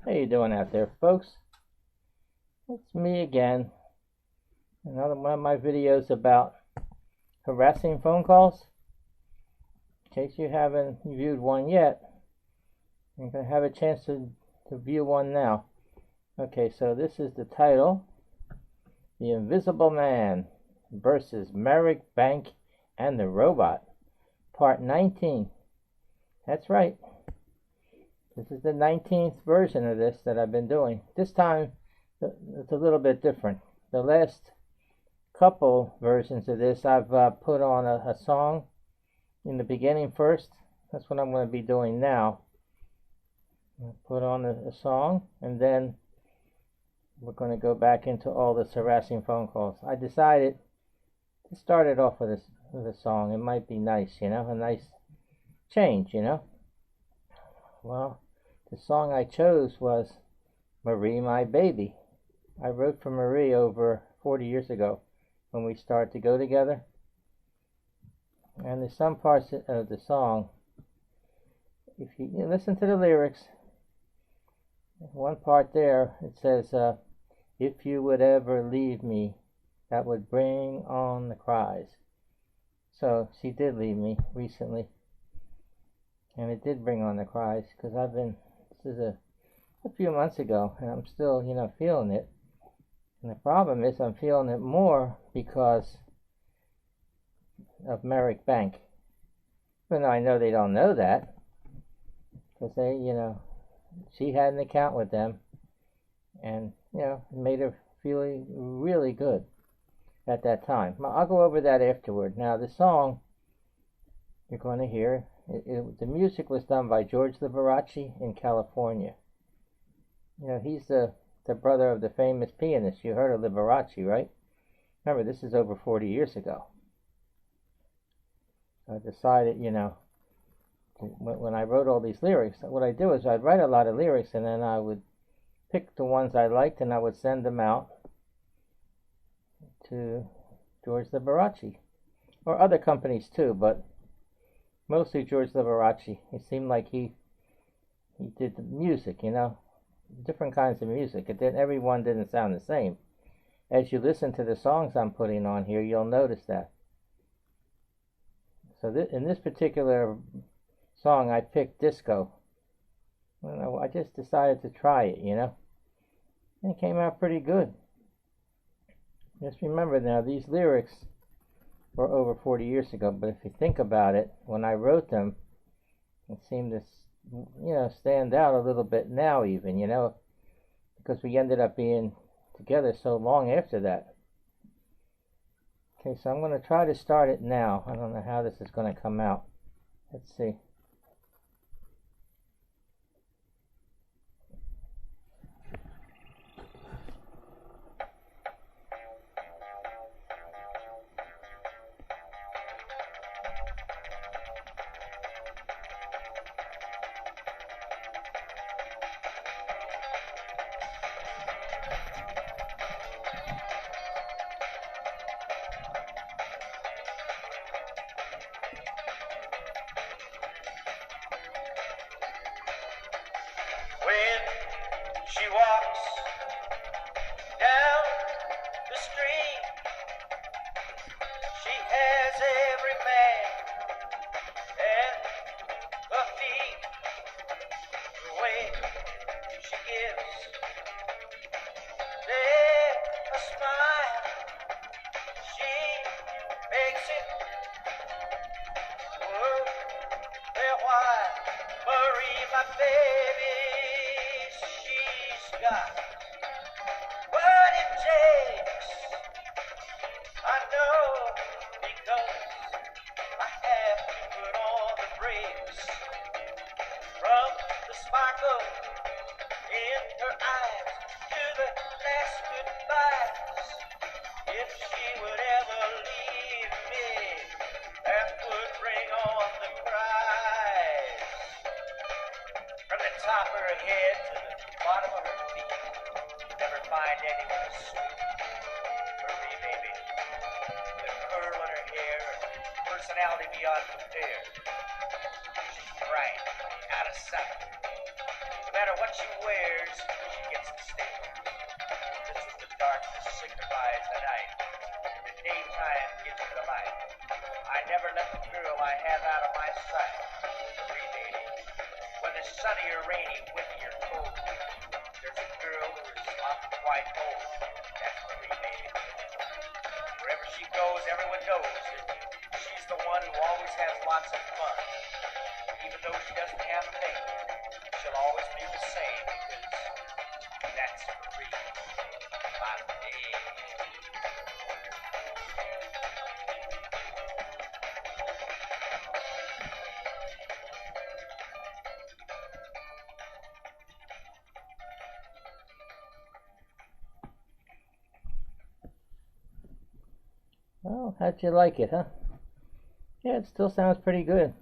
How you doing out there, folks? It's me again. Another one of my videos about harassing phone calls. In case you haven't viewed one yet, you're going to have a chance to view one now. Okay, so this is the title. The Invisible Man versus Merrick, Bank, and the Robot. Part 19. That's right. This is the 19th version of this that I've been doing. This time, it's a little bit different. The last couple versions of this, I've put on a song in the beginning first. That's what I'm going to be doing now. I'll put on a song, and then we're going to go back into all this harassing phone calls. I decided to start it off with a song. It might be nice, you know, a nice change, you know. Well, the song I chose was Marie, My Baby. I wrote for Marie over 40 years ago when we started to go together. And there's some parts of the song, if you listen to the lyrics, one part there, it says, if you would ever leave me, that would bring on the cries. So she did leave me recently. And it did bring on the cries, because this is a few months ago, and I'm still, you know, feeling it. And the problem is I'm feeling it more because of Merrick Bank. Even though I know they don't know that, because they, you know, she had an account with them, and, you know, it made her feel really good at that time. I'll go over that afterward. Now, the song you're going to hear, the music was done by George Liberace in California. You know, he's the brother of the famous pianist. You heard of Liberace, right? Remember, this is over 40 years ago. I decided, you know, when I wrote all these lyrics, what I do is I'd write a lot of lyrics, and then I would pick the ones I liked, and I would send them out to George Liberace, or other companies too, but mostly George Liberace. It seemed like he did the music, you know, different kinds of music. Everyone didn't sound the same. As you listen to the songs I'm putting on here, you'll notice that. So in this particular song, I picked disco. I just decided to try it, you know, and it came out pretty good. Just remember now, these lyrics were over 40 years ago, but if you think about it, when I wrote them, it seemed to, you know, stand out a little bit now even, you know, because we ended up being together so long after that. Okay, so I'm going to try to start it now. I don't know how this is going to come out. Let's see. When she walks down the street, she has every man at her feet. The way she gives them a smile, she makes it worth their while. Marie, my baby, she's got what it takes. I know, because I have to put on the brakes. From the sparkle in her eyes to the last goodbyes. If she would ever leave me, that would bring on the cries. From the top of her head to the bottom of her feet, never find anyone as sweet. Marie, baby, the curl in her hair, personality beyond compare. She's bright, out of sight. matter what she wears, she gets the stare. Just as the darkness signifies the night, the daytime gives her the light. I never let the girl I have out of my sight. Marie, baby, whether it's sunny or rainy, windy or cold, there's a girl who is often quite old. That's Marie, baby. Wherever she goes, everyone knows that she's the one who always has lots of fun. Even though she doesn't have a name, she'll always be the same because that's Marie, my baby. Well, how'd you like it, huh? Yeah, it still sounds pretty good.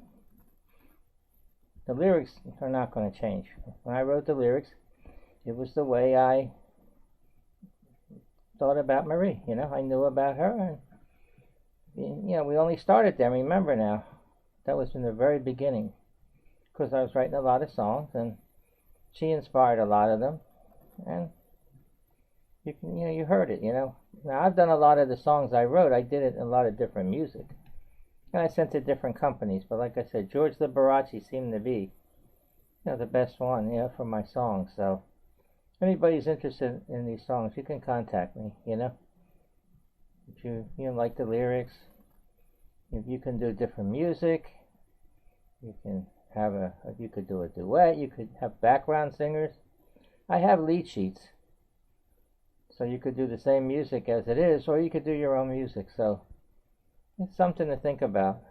The lyrics are not going to change. When I wrote the lyrics, it was the way I thought about Marie. You know, I knew about her, and you know, we only started there. Remember now, that was in the very beginning, because I was writing a lot of songs, and she inspired a lot of them, and you heard it. You know, now I've done a lot of the songs I wrote. I did it in a lot of different music. And I sent to different companies, but like I said, George Liberace seemed to be, the best one, for my songs. So, if anybody's interested in these songs, you can contact me. If you like the lyrics, if you can do different music, you can have you could do a duet, you could have background singers. I have lead sheets, so you could do the same music as it is, or you could do your own music. So. It's something to think about.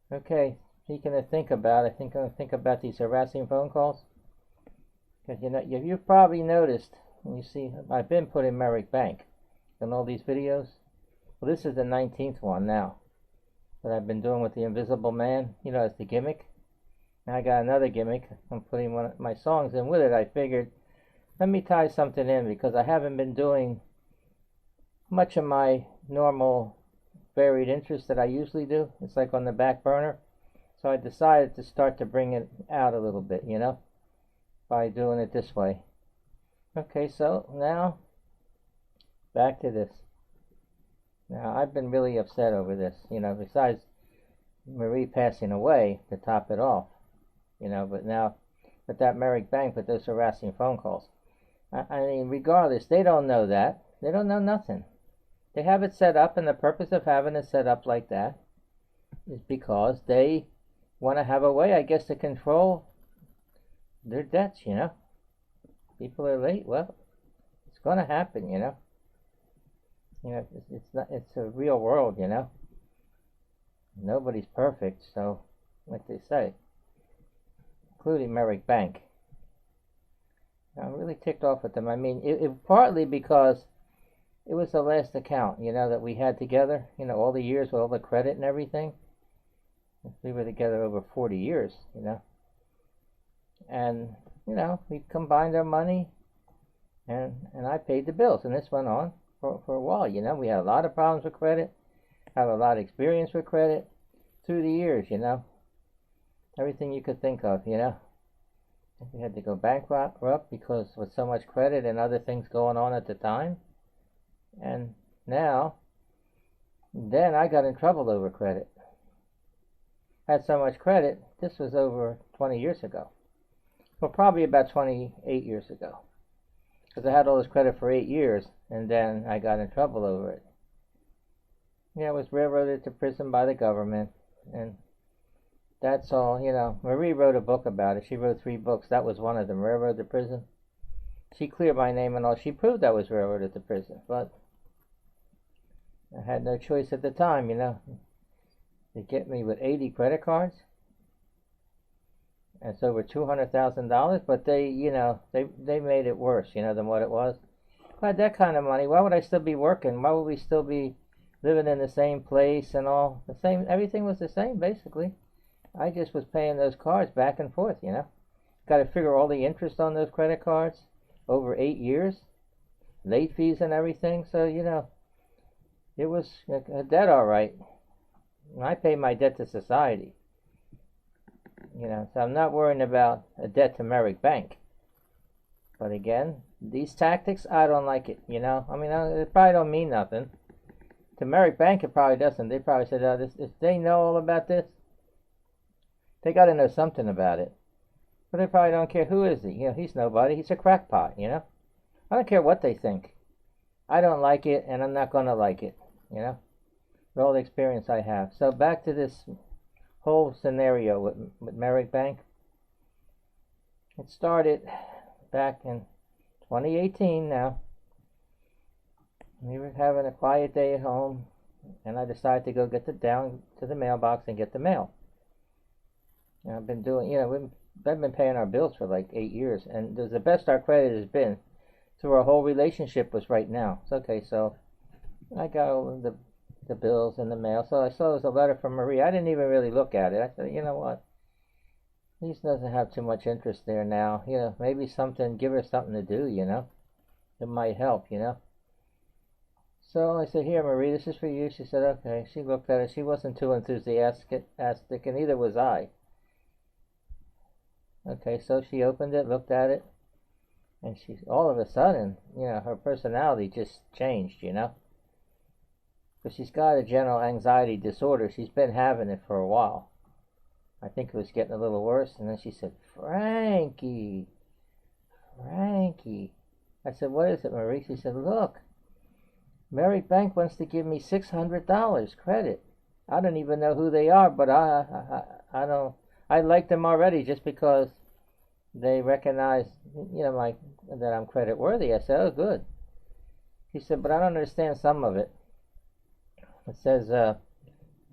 Okay, speaking of think about, I think I'm going to think about these harassing phone calls. Because you've probably noticed, and you see, I've been putting Merrick Bank in all these videos. Well, this is the 19th one now that I've been doing with the Invisible Man, as the gimmick. Now I got another gimmick. I'm putting one of my songs in with it. I figured, let me tie something in, because I haven't been doing much of my normal varied interest that I usually do. It's like on the back burner. So I decided to start to bring it out a little bit, by doing it this way. Okay, so now back to this. Now I've been really upset over this, besides Marie passing away to top it off, but now with that Merrick Bank with those harassing phone calls. I mean, regardless, they don't know that. They don't know nothing. They have it set up, and the purpose of having it set up like that is because they want to have a way, I guess, to control their debts, People are late. Well, it's going to happen, it's a real world, Nobody's perfect, so, like they say, including Merrick Bank. I'm really ticked off with them. I mean, it partly because it was the last account, that we had together, all the years with all the credit and everything. We were together over 40 years, And, we combined our money, and I paid the bills, and this went on for a while, We had a lot of problems with credit, have a lot of experience with credit through the years, Everything you could think of, We had to go bankrupt because with so much credit and other things going on at the time. And then I got in trouble over credit. I had so much credit, this was over 20 years ago. Well, probably about 28 years ago. Because I had all this credit for 8 years, and then I got in trouble over it. I was railroaded to prison by the government, and that's all, Marie wrote a book about it. She wrote 3 books. That was one of them, Railroad to Prison. She cleared my name and all. She proved I was railroaded to prison, but I had no choice at the time, They get me with 80 credit cards. It's over $200,000, but they made it worse, than what it was. If I had that kind of money, why would I still be working? Why would we still be living in the same place and all? The same, everything was the same, basically. I just was paying those cards back and forth, Got to figure all the interest on those credit cards over 8 years, late fees and everything, so, it was a debt, all right. And I pay my debt to society. You know, so I'm not worrying about a debt to Merrick Bank. But again, these tactics, I don't like it, you know. I mean, it probably don't mean nothing. To Merrick Bank, it probably doesn't. They probably said, oh, if they know all about this, they got to know something about it. But they probably don't care. Who is he? You know, he's nobody. He's a crackpot, you know. I don't care what they think. I don't like it, and I'm not going to like it, you know, with all the experience I have. So back to this whole scenario with Merrick Bank. It started back in 2018 now. We were having a quiet day at home, and I decided to go down to the mailbox and get the mail. And I've been doing, you know, I've been paying our bills for like 8 years, and the best our credit has been through our whole relationship was right now. It's okay, so I got all the bills in the mail. So I saw there was a letter from Marie. I didn't even really look at it. I said, you know what? He doesn't have too much interest there now. You know, maybe give her something to do, you know. It might help, you know. So I said, here, Marie, this is for you. She said, okay. She looked at it. She wasn't too enthusiastic, and neither was I. Okay, so she opened it, looked at it, and she, all of a sudden, you know, her personality just changed, you know. Because she's got a general anxiety disorder. She's been having it for a while. I think it was getting a little worse, and then she said, Frankie. I said, what is it, Marie? She said, look, Merrick Bank wants to give me $600 credit. I don't even know who they are, but I don't. I like them already just because they recognize, you know, that I'm credit worthy. I said, oh, good. She said, but I don't understand some of it. It says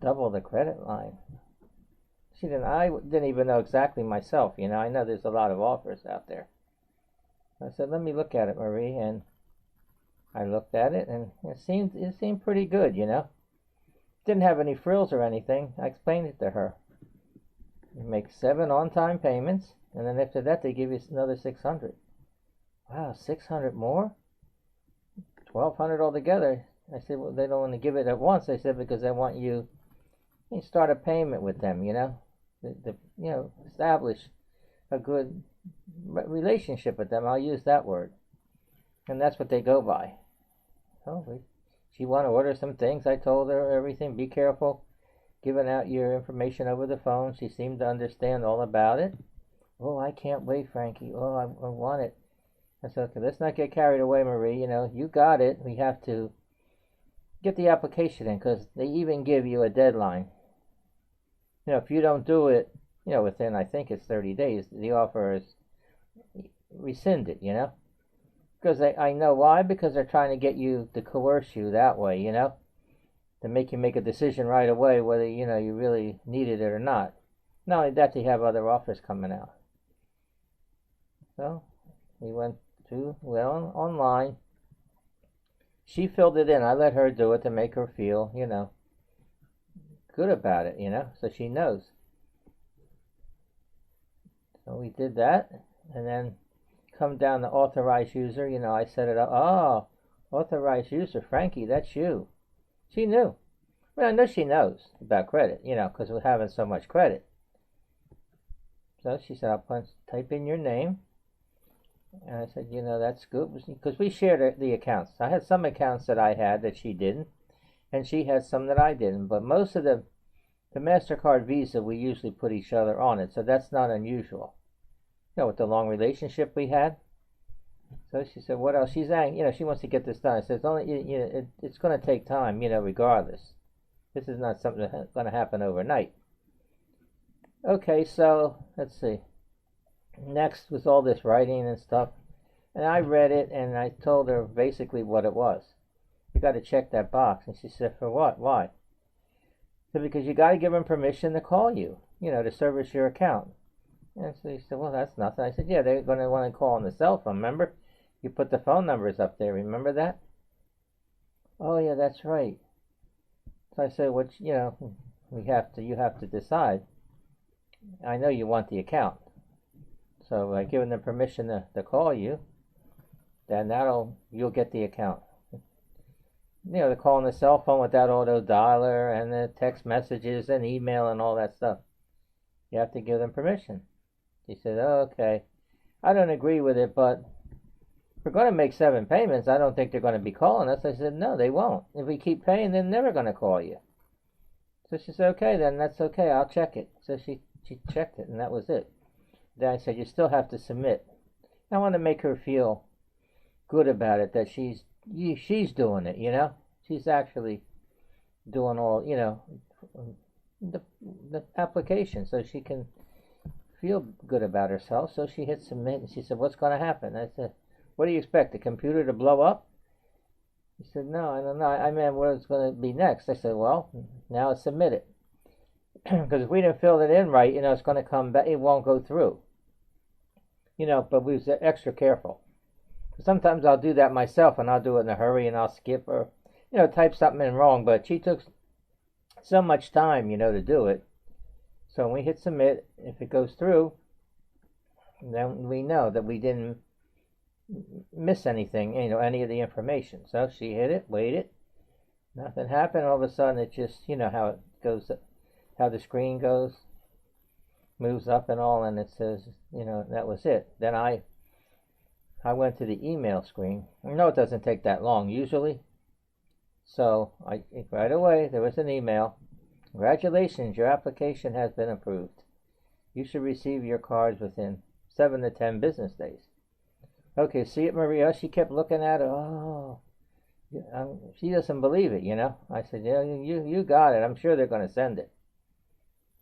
double the credit line. I didn't even know exactly myself, you know. I know there's a lot of offers out there. I said, let me look at it, Marie, and I looked at it, and it seemed pretty good, you know. Didn't have any frills or anything. I explained it to her. You make 7 on-time payments, and then after that they give you another $600. Wow, $600 more? $1,200 altogether. I said, well, they don't want to give it at once. They said because they want you start a payment with them, you know. You know, establish a good relationship with them. I'll use that word, and that's what they go by. So she wanted to order some things. I told her everything. Be careful giving out your information over the phone. She seemed to understand all about it. Oh, I can't wait, Frankie. Oh, I want it. I said, okay, let's not get carried away, Marie. You know, you got it. We have to get the application in because they even give you a deadline. You know, if you don't do it, you know, within, I think it's 30 days, the offer is rescinded, you know. Because I know why. Because they're trying to get you to coerce you that way, you know. To make you make a decision right away whether, you know, you really needed it or not. Not only that, they have other offers coming out. So we went to, well, online. She filled it in. I let her do it to make her feel, you know, good about it, you know, so she knows. So we did that, and then come down to authorized user. You know, I set it up. Oh, authorized user, Frankie, that's you. She knew. Well, I know she knows about credit, you know, because we're having so much credit. So she said, I'll type in your name. And I said, you know, that's good, because we shared the accounts. I had some accounts that I had that she didn't, and she had some that I didn't. But most of the MasterCard Visa, we usually put each other on it, so that's not unusual. You know, with the long relationship we had. So she said, what else? She's angry. You know, she wants to get this done. I said, it's only, you know, it's going to take time, you know, regardless. This is not something that's going to happen overnight. Okay, so let's see. Next was all this writing and stuff. And I read it, and I told her basically what it was. You got to check that box. And she said, for what? Why? I said, because you got to give them permission to call you, you know, to service your account. And so she said, well, that's nothing. I said, yeah, they're going to want to call on the cell phone. Remember? You put the phone numbers up there. Remember that? Oh, yeah, that's right. So I said, which, you know, you have to decide. I know you want the account. So by giving them permission to call you, then you'll get the account. You know, they're calling the cell phone with that auto dialer and the text messages and email and all that stuff. You have to give them permission. She said, oh, okay. I don't agree with it, but if we're going to make 7 payments, I don't think they're going to be calling us. I said, no, they won't. If we keep paying, they're never going to call you. So she said, okay, then that's okay. I'll check it. So she checked it, and that was it. Then I said, you still have to submit. I want to make her feel good about it, that she's doing it, you know? She's actually doing all, you know, the application, so she can feel good about herself. So she hit submit, and she said, what's going to happen? I said, what do you expect, the computer to blow up? He said, no, I don't know. I meant what's going to be next. I said, well, now it's submitted. Because if we didn't fill it in right, you know, it's going to come back, it won't go through. You know, but we was extra careful. Sometimes I'll do that myself, and I'll do it in a hurry, and I'll skip or, you know, type something in wrong. But she took so much time, you know, to do it. So when we hit submit, if it goes through, then we know that we didn't miss anything, you know, any of the information. So she hit it, waited, nothing happened. All of a sudden, it just, you know how it goes, how the screen goes, moves up and all, and it says, you know, that was it. Then I went to the email screen. I know it doesn't take that long usually. So right away there was an email. Congratulations, your application has been approved. You should receive your cards within 7 to 10 business days. Okay, see it, Maria? She kept looking at it. Oh, she doesn't believe it, you know. I said, yeah, you got it. I'm sure they're going to send it.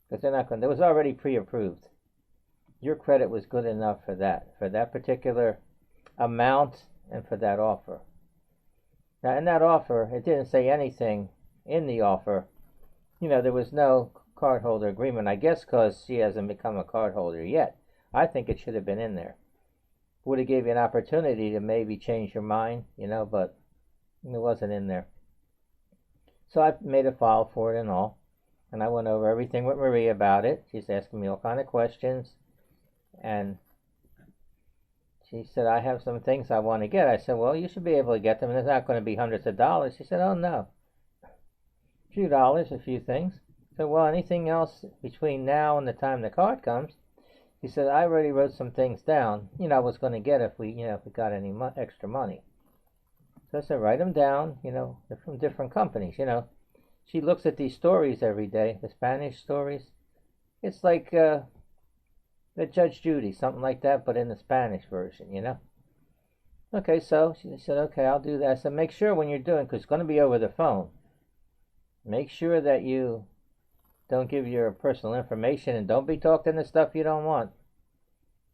Because they're not going to. It was already pre-approved. Your credit was good enough for that particular amount and for that offer. Now, in that offer, it didn't say anything in the offer. You know, there was no cardholder agreement, I guess because she hasn't become a cardholder yet. I think it should have been in there. Would have gave you an opportunity to maybe change your mind, you know, but it wasn't in there. So I made a file for it and all, and I went over everything with Maria about it. She's asking me all kind of questions, and she said, I have some things I want to get. I said, well, you should be able to get them, and it's not going to be hundreds of dollars. She said, oh, no. A few dollars, a few things. I said, well, anything else between now and the time the card comes? She said, I already wrote some things down, you know, I was going to get if we got any extra money. So I said, write them down, you know, they're from different companies, you know. She looks at these stories every day, the Spanish stories. It's like the Judge Judy, something like that, but in the Spanish version, you know. Okay, so she said, okay, I'll do that. I said, make sure when you're doing, because it's going to be over the phone, make sure that you don't give your personal information, and don't be talking the stuff you don't want.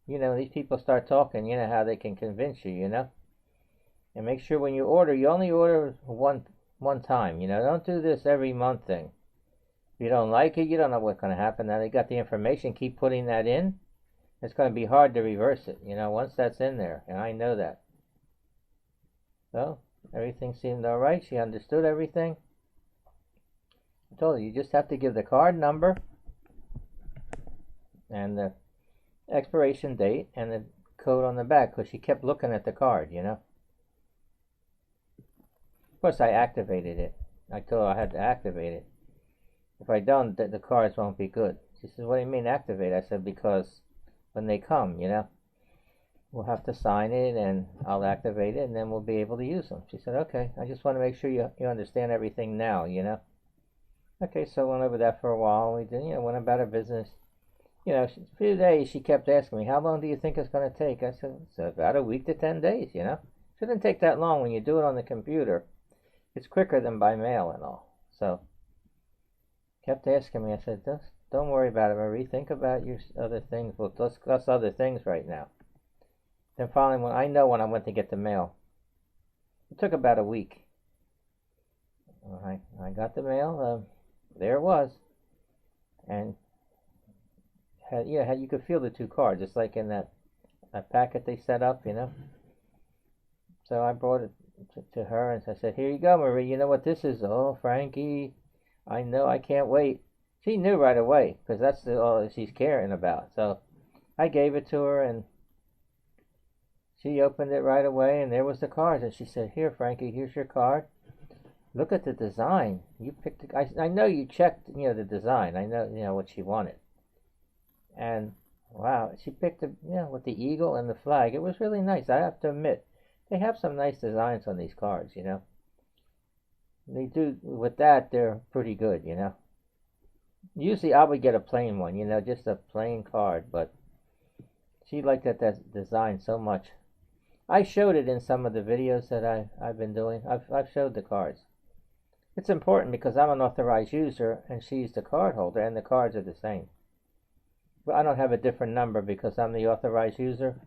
You know, these people start talking, you know how they can convince you, you know. And make sure when you order, you only order one time, you know. Don't do this every month thing. If you don't like it, you don't know what's going to happen. Now they got the information, keep putting that in. It's going to be hard to reverse it, you know, once that's in there, and I know that. So, everything seemed all right. She understood everything. I told her, you just have to give the card number and the expiration date and the code on the back, because she kept looking at the card, you know. Of course, I activated it. I told her I had to activate it. If I don't, the cards won't be good. She says, what do you mean activate? I said, because when they come, you know, we'll have to sign it, and I'll activate it, and then we'll be able to use them. She said, okay, I just want to make sure you understand everything now, you know. Okay, so I went over that for a while. We did, you know, went about our business. You know, a few days she kept asking me, how long do you think it's going to take? I said, it's about a week to 10 days, you know. Shouldn't take that long when you do it on the computer. It's quicker than by mail and all. So, kept asking me. I said, don't worry about it, Marie. Think about your other things. We'll discuss other things right now. Then finally, when I went to get the mail. It took about a week. I got the mail. There it was. And you could feel the 2 cards, just like in that packet they set up, you know. So I brought it to her, and I said, here you go, Marie. You know what this is? Oh, Frankie, I know, I can't wait. She knew right away, because that's all she's caring about. So I gave it to her, and she opened it right away, and there was the cards. And she said, here, Frankie, here's your card. Look at the design. You picked I know you checked, you know, the design. I know, you know, what she wanted. And wow, she picked it, with the eagle and the flag. It was really nice. I have to admit, they have some nice designs on these cards. They do. With that, they're pretty good. Usually I would get a plain one, just a plain card, but she liked that design so much. I showed it in some of the videos that I've been doing. I've showed the cards. It's important because I'm an authorized user and she's the card holder, and the cards are the same. But I don't have a different number because I'm the authorized user.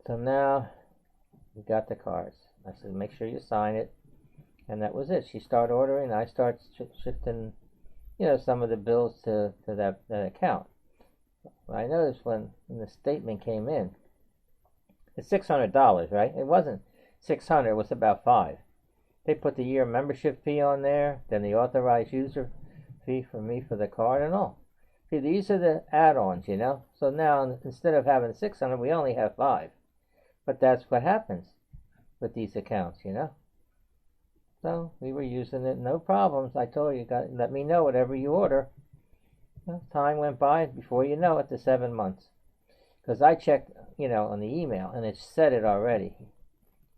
So now we got the cards. I said, make sure you sign it. And that was it. She started ordering. I start shifting, some of the bills to that account. I noticed when the statement came in, it's $600, right? It wasn't $600. It was about $5. They put the year membership fee on there, then the authorized user fee for me for the card and all. See, these are the add-ons, So now instead of having $600, we only have $5. But that's what happens with these accounts, So we were using it, no problems. I told you, let me know whatever you order. Time went by, before you know it, to 7 months. Because I checked, on the email, and it said it already.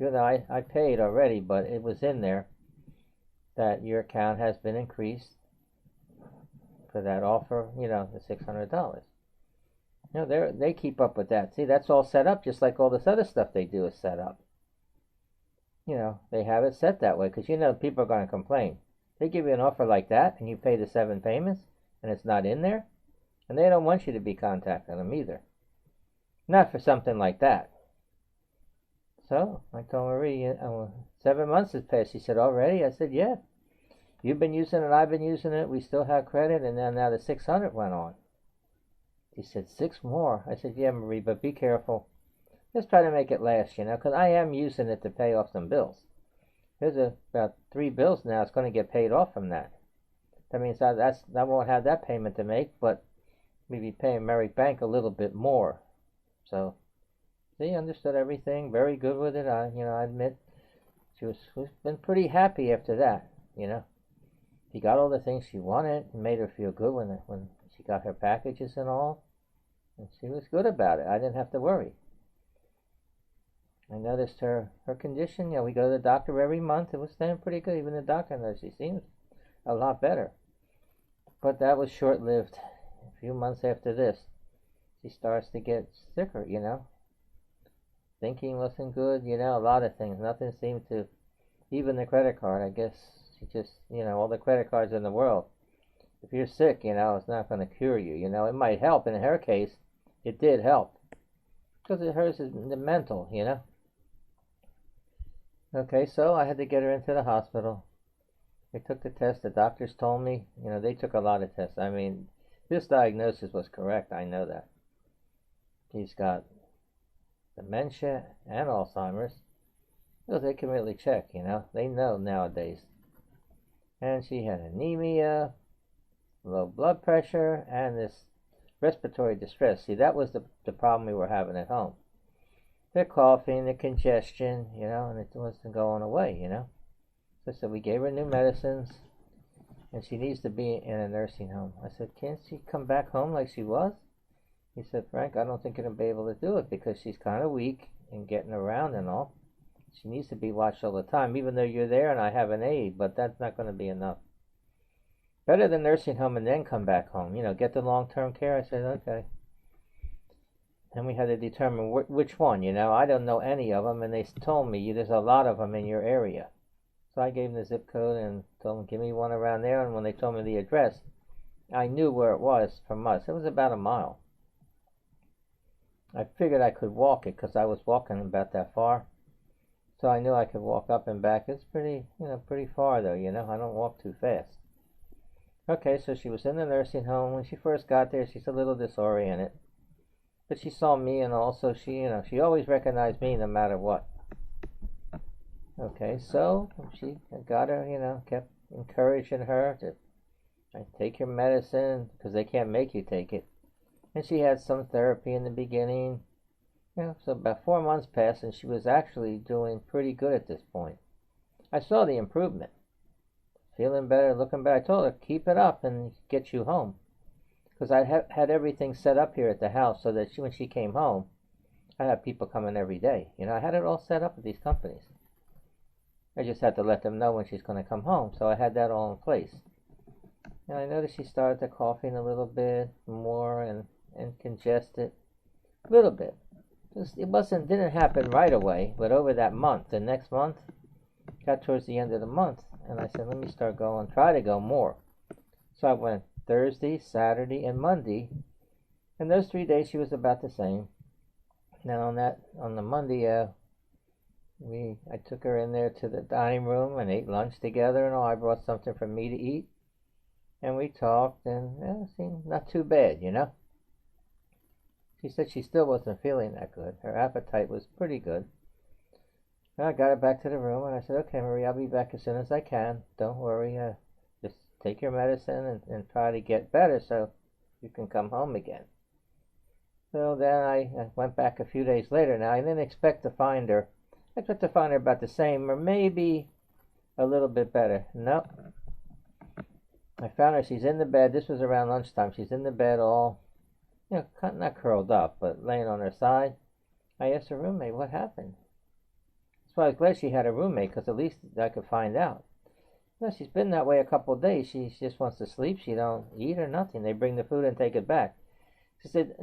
I paid already, but it was in there that your account has been increased for that offer, the $600. They keep up with that. See, that's all set up, just like all this other stuff they do is set up. They have it set that way, because people are going to complain. They give you an offer like that, and you pay the 7 payments, and it's not in there, and they don't want you to be contacting them either. Not for something like that. So I told Marie, 7 months has passed. She said, already? I said, yeah. You've been using it, I've been using it, we still have credit, and then now the 600 went on. She said, 6 more. I said, yeah, Marie, but be careful. Just try to make it last, because I am using it to pay off some bills. There's about 3 bills now that's going to get paid off from that. That means I won't have that payment to make, but maybe paying Merrick Bank a little bit more. So she understood everything, very good with it. I admit she's been pretty happy after that. She got all the things she wanted. It made her feel good when she got her packages and all, and she was good about it. I didn't have to worry. I noticed her condition. We go to the doctor every month. It was staying pretty good. Even the doctor knows she seems a lot better. But that was short-lived. A few months after this, she starts to get sicker. Thinking wasn't good, a lot of things. Nothing seemed to, even the credit card, I guess she just, all the credit cards in the world. If you're sick, it's not going to cure you, It might help. In her case, it did help. Because hers is the mental, Okay, so I had to get her into the hospital. They took the test. The doctors told me, they took a lot of tests. I mean, this diagnosis was correct. I know that. She's got dementia and Alzheimer's. Because they can really check, They know nowadays. And she had anemia, low blood pressure, and this respiratory distress. See, that was the problem we were having at home. The coughing, the congestion, and it wasn't going away, So we gave her new medicines, and she needs to be in a nursing home. I said, can't she come back home like she was? He said, Frank, I don't think you're going to be able to do it because she's kind of weak and getting around and all. She needs to be watched all the time, even though you're there and I have an aide, but that's not going to be enough. Better than nursing home and then come back home. Get the long-term care. I said, okay. And we had to determine which one, I don't know any of them, and they told me there's a lot of them in your area. So I gave them the zip code and told them, give me one around there, and when they told me the address, I knew where it was from us. It was about a mile. I figured I could walk it because I was walking about that far. So I knew I could walk up and back. It's pretty far though, I don't walk too fast. Okay, so she was in the nursing home. When she first got there, she's a little disoriented. But she saw me, and also she always recognized me no matter what. Okay, so she got her, kept encouraging her to take your medicine because they can't make you take it. And she had some therapy in the beginning. So about 4 months passed, and she was actually doing pretty good at this point. I saw the improvement. Feeling better, looking better. I told her, keep it up and get you home. because I had everything set up here at the house so that when she came home, I had people coming every day. You know, I had it all set up at these companies. I just had to let them know when she's going to come home, so I had that all in place. And I noticed she started to coughing a little bit more and congested a little bit. It didn't happen right away, but over that month, the next month, got towards the end of the month, and I said, let me start going, try to go more. So I went Thursday, Saturday, and Monday, and those 3 days she was about the same. Then on the Monday, I took her in there to the dining room and ate lunch together and all. I brought something for me to eat, and we talked, and it seemed not too bad, you know. She said she still wasn't feeling that good. Her appetite was pretty good. And I got her back to the room, and I said, okay, Marie, I'll be back as soon as I can. Don't worry. Just take your medicine and try to get better so you can come home again. So then I went back a few days later. Now, I didn't expect to find her. I expected to find her about the same or maybe a little bit better. Nope. I found her. She's in the bed. This was around lunchtime. She's in the bed all, you know, not curled up, but laying on her side. I asked her roommate, what happened? So I was glad she had a roommate, because at least I could find out. No, she's been that way a couple of days. She just wants to sleep. She don't eat or nothing. They bring the food and take it back. She said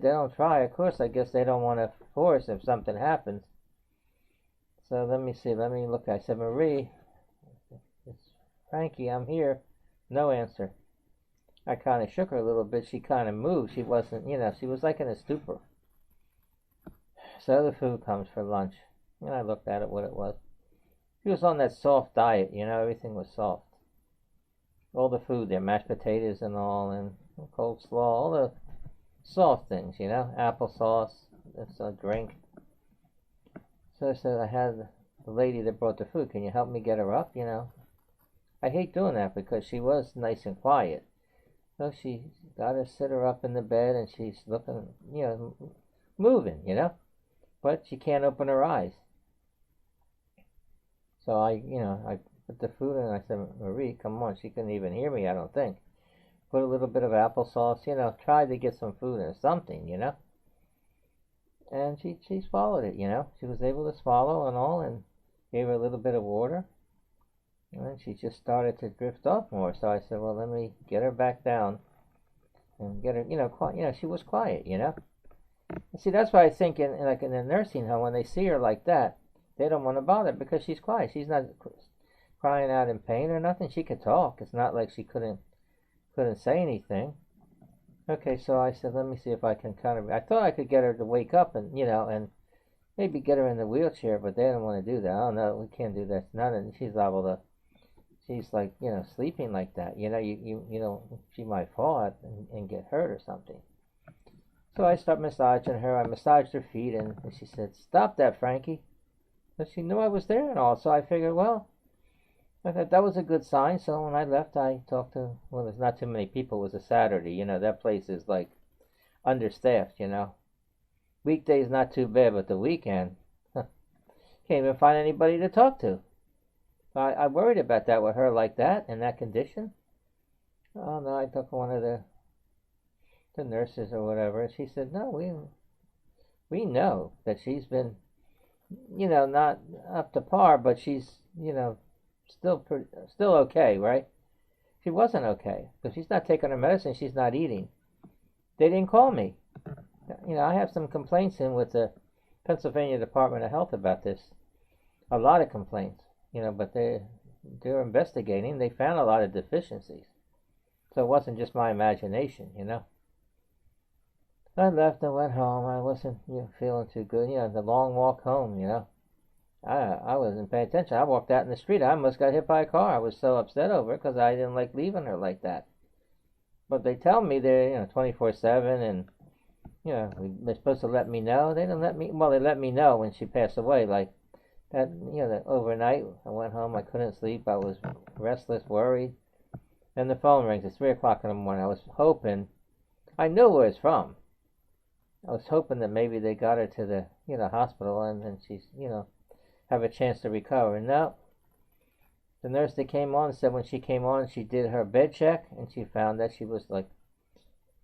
they don't try. Of course, I guess they don't want to force if something happens. So let me see. Let me look. I said, Marie, it's Frankie, I'm here. No answer. I kind of shook her a little bit. She kind of moved. She wasn't, you know, she was like in a stupor. So the food comes for lunch. And I looked at it, what it was. She was on that soft diet, you know, everything was soft. All the food there, mashed potatoes and all, and cold slaw, all the soft things, you know, applesauce, it's a drink. So I said, I had the lady that brought the food, can you help me get her up, you know? I hate doing that because she was nice and quiet. So she got her, sit her up in the bed, and she's looking, you know, moving, you know? But she can't open her eyes. So I put the food in, and I said, Marie, come on. She couldn't even hear me, I don't think. Put a little bit of applesauce, you know, tried to get some food or something, you know. And she swallowed it, you know. She was able to swallow and all, and gave her a little bit of water. And then she just started to drift off more. So I said, well, let me get her back down and get her, you know, quiet. You know, she was quiet, you know. And see, that's why I think in a nursing home, when they see her like that, they don't want to bother because she's quiet. She's not crying out in pain or nothing. She could talk. It's not like she couldn't say anything. Okay, so I said, let me see if I can I thought I could get her to wake up and, you know, and maybe get her in the wheelchair, but they don't want to do that. Oh, no, we can't do that. She's liable to, she's like, you know, sleeping like that. You know, you know, she might fall and get hurt or something. So I start massaging her. I massaged her feet, and she said, stop that, Frankie. But she knew I was there and all, so I figured, well, I thought that was a good sign. So when I left, I talked to, well, there's not too many people. It was a Saturday. You know, that place is like understaffed, you know. Weekdays not too bad, but the weekend, can't even find anybody to talk to. I worried about that with her like that, in that condition. Oh, no, I talked to one of the nurses or whatever, and she said, no, we know that she's been, you know, not up to par, but she's, you know, still okay, right? She wasn't okay, because she's not taking her medicine, she's not eating. They didn't call me. You know, I have some complaints in with the Pennsylvania Department of Health about this. A lot of complaints, you know, but they're investigating. They found a lot of deficiencies. So it wasn't just my imagination, you know. I left and went home. I wasn't feeling too good. You know, the long walk home, you know. I wasn't paying attention. I walked out in the street. I almost got hit by a car. I was so upset over it because I didn't like leaving her like that. But they tell me they're, you know, 24/7 and, you know, they're supposed to let me know. They didn't let me, well, they let me know when she passed away. Like that, you know, that overnight I went home. I couldn't sleep. I was restless, worried. And the phone rings. It's 3 o'clock in the morning. I was hoping, I knew where it's from. I was hoping that maybe they got her to the, you know, hospital and then she's, you know, have a chance to recover. No. The nurse that came on said when she came on, she did her bed check and she found that she was like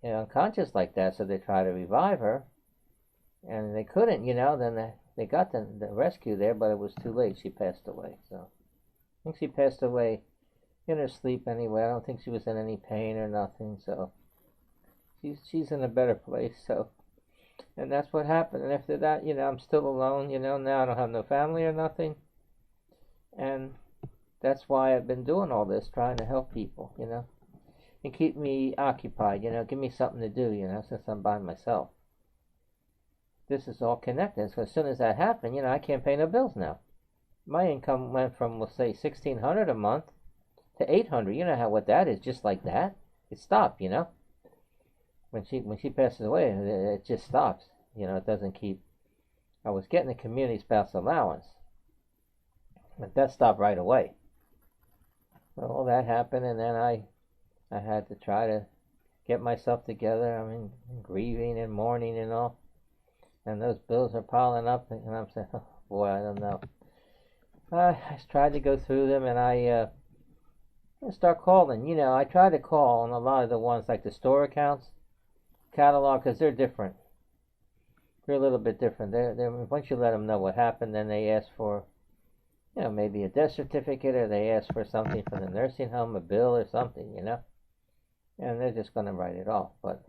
unconscious like that, so they tried to revive her, and they couldn't, then they got the rescue there, but it was too late. She passed away. So I think she passed away in her sleep anyway. I don't think she was in any pain or nothing, so she's in a better place. So, and that's what happened. And after that, I'm still alone, now I don't have no family or nothing, and that's why I've been doing all this, trying to help people, and keep me occupied, give me something to do, since I'm by myself. This is all connected. So as soon as that happened, I can't pay no bills now. My income went from, let's say, $1,600 a month to $800. You know what that is? Just like that, it stopped. When she passes away, it just stops. It doesn't keep. I was getting a community spouse allowance, but that stopped right away. So all that happened, and then I had to try to get myself together. I mean, grieving and mourning and all. And those bills are piling up, and I'm saying, oh boy, I don't know. I tried to go through them, and I start calling. I try to call on a lot of the ones like the store accounts, catalog, because they're different. They're a little bit different. They're once you let them know what happened, then they ask for, maybe a death certificate, or they ask for something from the nursing home, a bill or something, and they're just going to write it off. But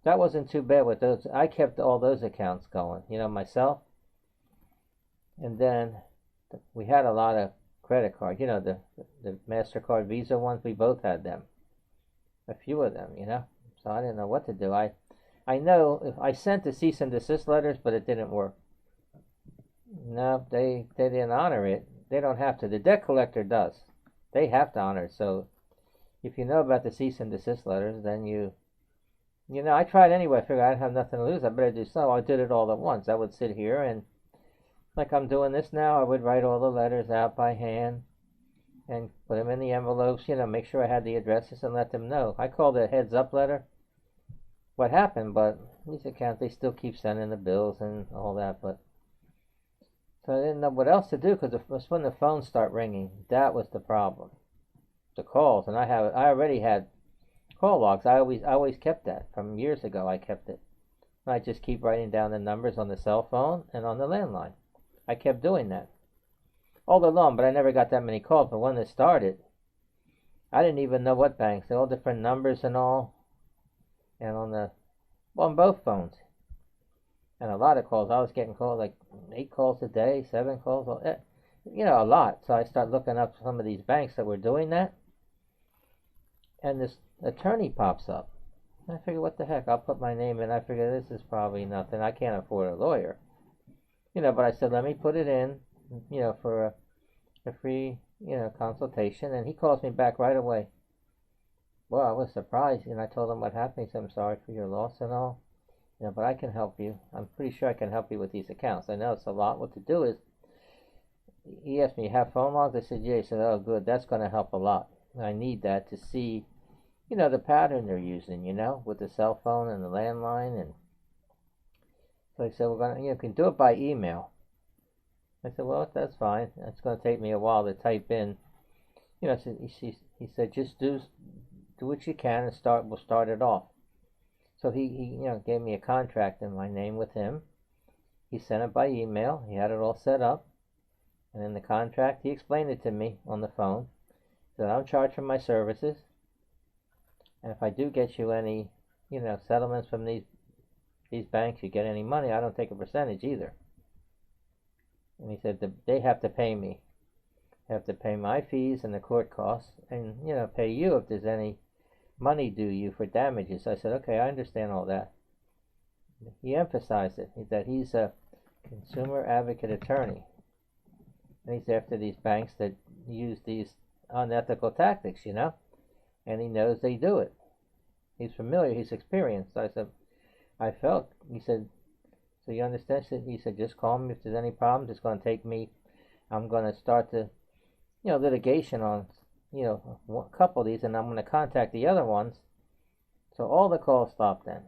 that wasn't too bad with those. I kept all those accounts going, myself. And then we had a lot of credit cards, the MasterCard, Visa ones. We both had them, a few of them, So I didn't know what to do. I know if I sent the cease and desist letters, but it didn't work. No, they didn't honor it. They don't have to. The debt collector does. They have to honor it. So if you know about the cease and desist letters, then I tried anyway. I figured I'd have nothing to lose. I better do so. I did it all at once. I would sit here and, like I'm doing this now, I would write all the letters out by hand and put them in the envelopes, make sure I had the addresses and let them know. I called it a heads-up letter, what happened, but these accounts, they still keep sending the bills and all that. But so I didn't know what else to do, because it was when the phones start ringing. That was the problem. The calls, and I already had call logs. I always kept that from years ago. I kept it. I just keep writing down the numbers on the cell phone and on the landline. I kept doing that all along, but I never got that many calls. But when it started, I didn't even know what banks. They're all different numbers and all, and on both phones, and a lot of calls. I was getting calls like 8 calls a day, 7 calls, a lot. So I started looking up some of these banks that were doing that, and this attorney pops up. I figure, what the heck? I'll put my name in. I figure this is probably nothing. I can't afford a lawyer, But I said, let me put it in, for a free, consultation. And he calls me back right away. Well, I was surprised, and I told him what happened. He said, I'm sorry for your loss and all, but I can help you. I'm pretty sure I can help you with these accounts. I know it's a lot. What to do is, he asked me, you have phone logs? I said, yeah. He said, oh, good. That's going to help a lot. I need that to see, the pattern they're using, with the cell phone and the landline. And so he said, we're going to, you can do it by email. I said, well, that's fine. It's going to take me a while to type in. So he said, just do what you can and we'll start it off. So he gave me a contract in my name with him. He sent it by email. He had it all set up. And in the contract, he explained it to me on the phone. He said, I'm charged for my services. And if I do get you any, settlements from these banks, you get any money, I don't take a percentage either. And he said they have to pay me. They have to pay my fees and the court costs, and, pay you if there's any money due you for damages. I said, okay, I understand all that. He emphasized it, that he's a consumer advocate attorney. And he's after these banks that use these unethical tactics, and he knows they do it. He's familiar, he's experienced. So I said, he said, so you understand? He said, just call me if there's any problems. It's going to take me, I'm going to start the, litigation on, a couple of these, and I'm going to contact the other ones. So all the calls stopped then.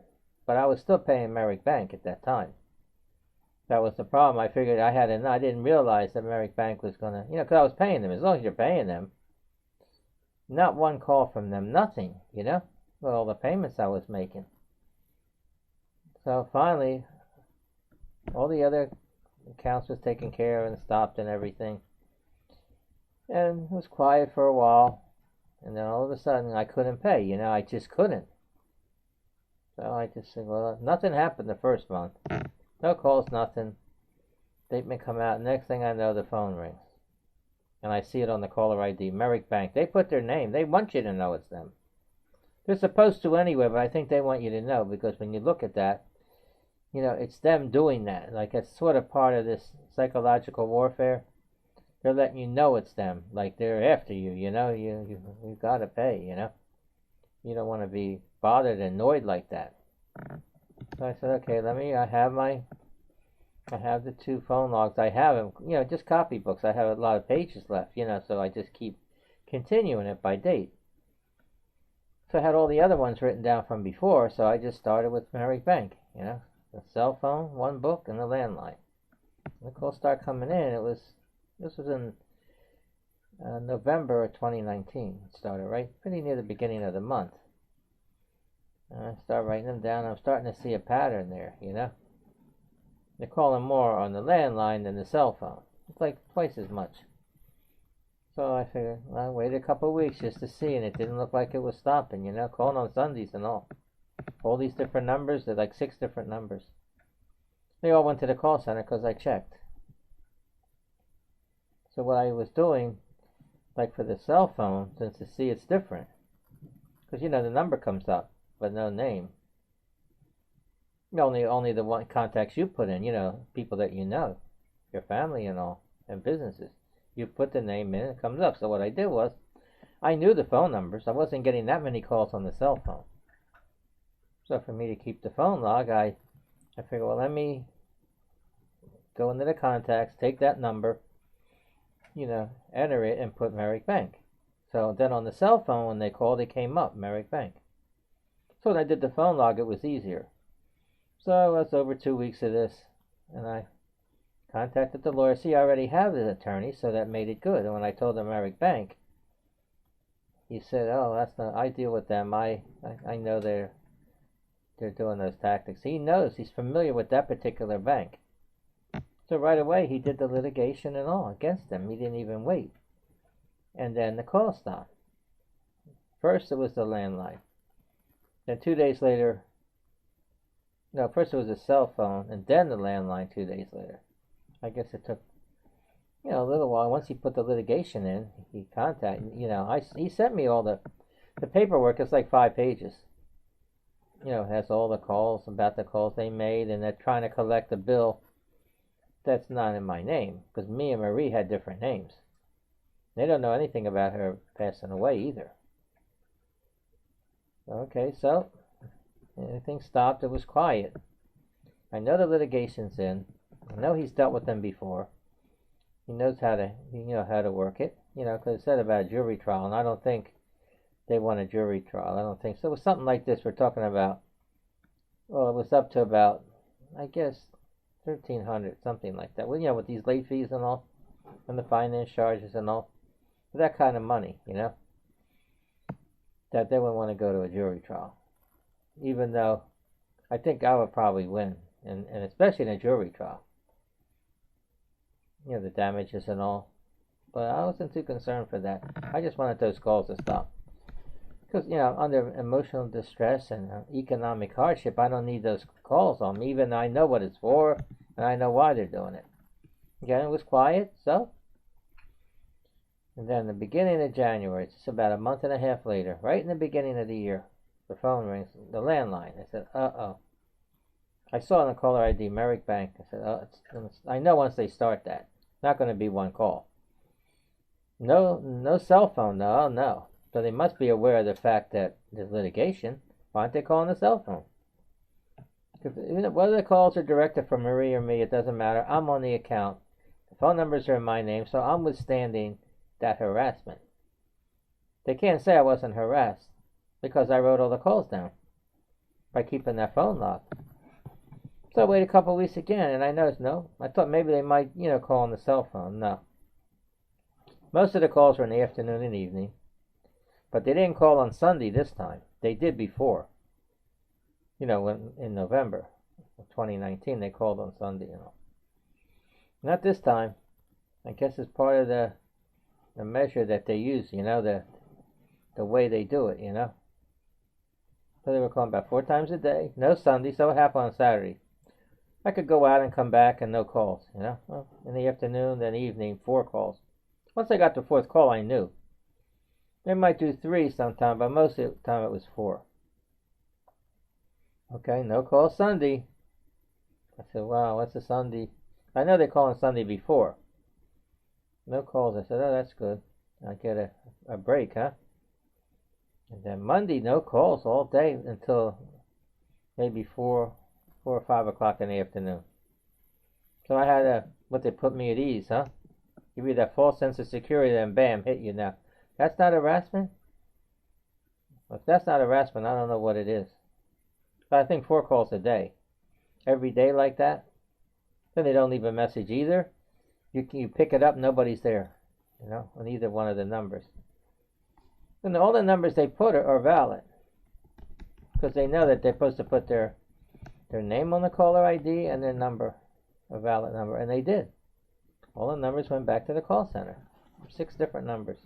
But I was still paying Merrick Bank at that time. That was the problem. I figured I didn't realize that Merrick Bank was going to, because I was paying them. As long as you're paying them, not one call from them, nothing, with all the payments I was making. So finally, all the other accounts was taken care of and stopped and everything. And it was quiet for a while. And then all of a sudden I couldn't pay. You know, I just couldn't. So I just said, well, nothing happened the first month. No calls, nothing. Statement come out. Next thing I know, the phone rings. And I see it on the caller ID, Merrick Bank. They put their name. They want you to know it's them. They're supposed to anyway, but I think they want you to know, because when you look at that, you know, it's them doing that. Like, it's sort of part of this psychological warfare. They're letting you know it's them. Like, they're after you, you know. You got to pay, you know. You don't want to be bothered and annoyed like that. So I said, okay, I have the 2 phone logs. I have them, you know, just copybooks. I have a lot of pages left, you know, so I just keep continuing it by date. So I had all the other ones written down from before, so I just started with Merrick Bank, you know, the cell phone, 1 book, and the landline. And the calls start coming in. This was in November of 2019. It started right pretty near the beginning of the month. And I start writing them down. I'm starting to see a pattern there, you know. They're calling more on the landline than the cell phone. It's like twice as much. So I figured, well, I waited a couple of weeks just to see, and it didn't look like it was stopping, you know, calling on Sundays and all. All these different numbers, they're like 6 different numbers. They all went to the call center because I checked. So what I was doing, like for the cell phone, since to see it's different, because, you know, the number comes up, but no name. Only the one contacts you put in, you know, people that you know, your family and all, and businesses. You put the name in, it comes up. So what I did was, I knew the phone numbers. I wasn't getting that many calls on the cell phone. So for me to keep the phone log, I figured, well, let me go into the contacts, take that number, you know, enter it, and put Merrick Bank. So then on the cell phone, when they called, it came up, Merrick Bank. So when I did the phone log, it was easier. So it was over 2 weeks of this, and I contacted the lawyer. See, I already have an attorney, so that made it good. And when I told him Merrick Bank, he said, "Oh, that's not. I deal with them. I know they're doing those tactics." He knows. He's familiar with that particular bank. So right away, he did the litigation and all against them. He didn't even wait. And then the call stopped. First, it was the landline. Then 2 days later. No, first it was a cell phone, and then the landline 2 days later. I guess it took, you know, a little while. Once he put the litigation in, he contacted, you know, he sent me all the paperwork. It's like 5 pages. You know, it has all the calls, about the calls they made, and they're trying to collect a bill that's not in my name, because me and Marie had different names. They don't know anything about her passing away either. Okay, so everything stopped. It was quiet. I know the litigation's in. I know he's dealt with them before. He knows how to work it. You know, because it said about a jury trial, and I don't think they want a jury trial. I don't think so. It was something like this we're talking about. Well, it was up to about, I guess, $1,300, something like that. Well, you know, with these late fees and all, and the finance charges and all, that kind of money, you know, that they wouldn't want to go to a jury trial. Even though I think I would probably win, and especially in a jury trial. You know, the damages and all. But I wasn't too concerned for that. I just wanted those calls to stop. Because, you know, under emotional distress and economic hardship, I don't need those calls on me, even though I know what it's for, and I know why they're doing it. Again, it was quiet, so. And then the beginning of January, it's about a month and a half later, right in the beginning of the year, the phone rings, the landline. I said, uh-oh. I saw on the caller ID, Merrick Bank. I said, oh, I know once they start that, not going to be one call. No cell phone, no. So they must be aware of the fact that there's litigation. Why aren't they calling the cell phone? Whether the calls are directed from Marie or me, it doesn't matter. I'm on the account. The phone numbers are in my name, so I'm withstanding that harassment. They can't say I wasn't harassed because I wrote all the calls down by keeping that phone log. So I waited a couple of weeks again, and I noticed, no. I thought maybe they might, you know, call on the cell phone. No. Most of the calls were in the afternoon and evening, but they didn't call on Sunday this time. They did before. You know, when in November of 2019 they called on Sunday. You know, not this time. I guess it's part of the measure that they use. You know, the way they do it. You know. So they were calling about 4 times a day, no Sunday. So what happened on Saturday? I could go out and come back and no calls, you know. Well, in the afternoon, then evening, 4 calls. Once I got the 4th call, I knew. They might do 3 sometime, but most of the time it was 4. Okay, no call Sunday. I said, wow, what's a Sunday? I know they call on Sunday before. No calls. I said, oh, that's good. I get a break, huh? And then Monday, no calls all day until maybe 4 or 5 o'clock in the afternoon. So I had what they put me at ease, huh? Give you that false sense of security, then bam, hit you now. That's not harassment? If that's not harassment, I don't know what it is. But I think 4 calls a day. Every day like that. Then they don't leave a message either. You pick it up, nobody's there. You know, on either one of the numbers. And all the numbers they put are valid. Because they know that they're supposed to put their name on the caller ID and their number, a valid number, and they did. All the numbers went back to the call center. 6 different numbers.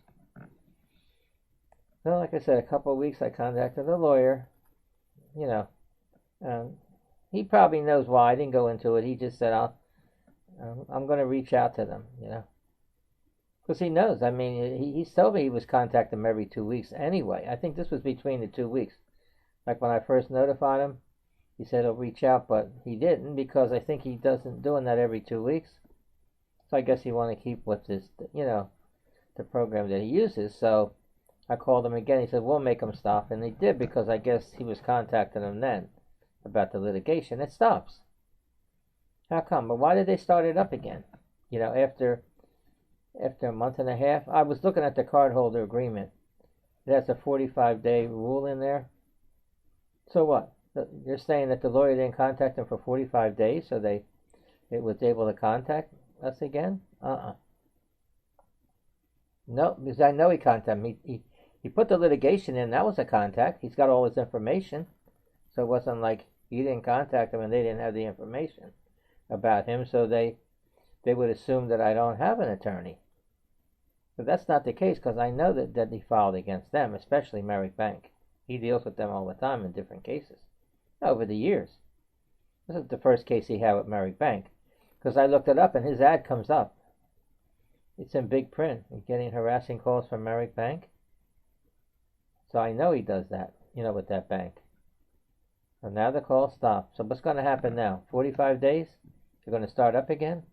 So, like I said, a couple of weeks I contacted a lawyer. You know, he probably knows why. I didn't go into it. He just said, I'm going to reach out to them, you know. Because he knows. I mean, he's told me he was contacting them every 2 weeks anyway. I think this was between the 2 weeks. Like when I first notified him, he said he'll reach out, but he didn't because I think he doesn't doing that every 2 weeks. So I guess he wanted to keep with this, you know, the program that he uses. So I called him again. He said, we'll make him stop. And they did because I guess he was contacting them then about the litigation. It stops. How come? But why did they start it up again? You know, after a month and a half? I was looking at the cardholder agreement. It has a 45-day rule in there. So what? You're saying that the lawyer didn't contact them for 45 days, so it was able to contact us again? No, because I know he contacted me. He put the litigation in. That was a contact. He's got all his information. So it wasn't like he didn't contact him and they didn't have the information about him, so they would assume that I don't have an attorney. But that's not the case because I know that he filed against them, especially Merrick Bank. He deals with them all the time in different cases. Over the years. This is the first case he had with Merrick Bank. Because I looked it up and his ad comes up. It's in big print. He's getting harassing calls from Merrick Bank. So I know he does that, you know, with that bank. And now the call stopped. So what's going to happen now? 45 days? They're going to start up again?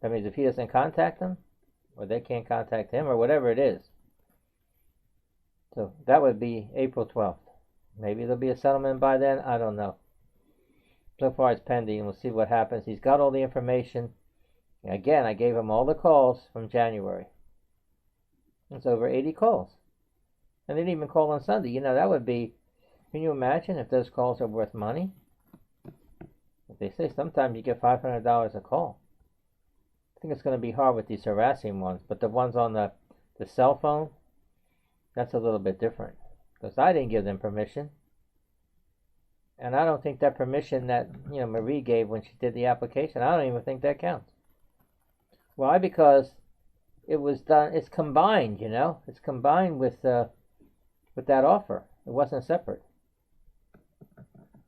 That means if he doesn't contact them, or they can't contact him, or whatever it is. So that would be April 12th. Maybe there'll be a settlement by then. I don't know. So far it's pending, and we'll see what happens. He's got all the information. Again, I gave him all the calls from January. It's over 80 calls. And they didn't even call on Sunday. You know, that would be... Can you imagine if those calls are worth money? If they say sometimes you get $500 a call. I think it's going to be hard with these harassing ones. But the ones on the cell phone, that's a little bit different. Because I didn't give them permission. And I don't think that permission that, you know, Marie gave when she did the application, I don't even think that counts. Why? Because it was done, it's combined, you know. It's combined with that offer. It wasn't separate.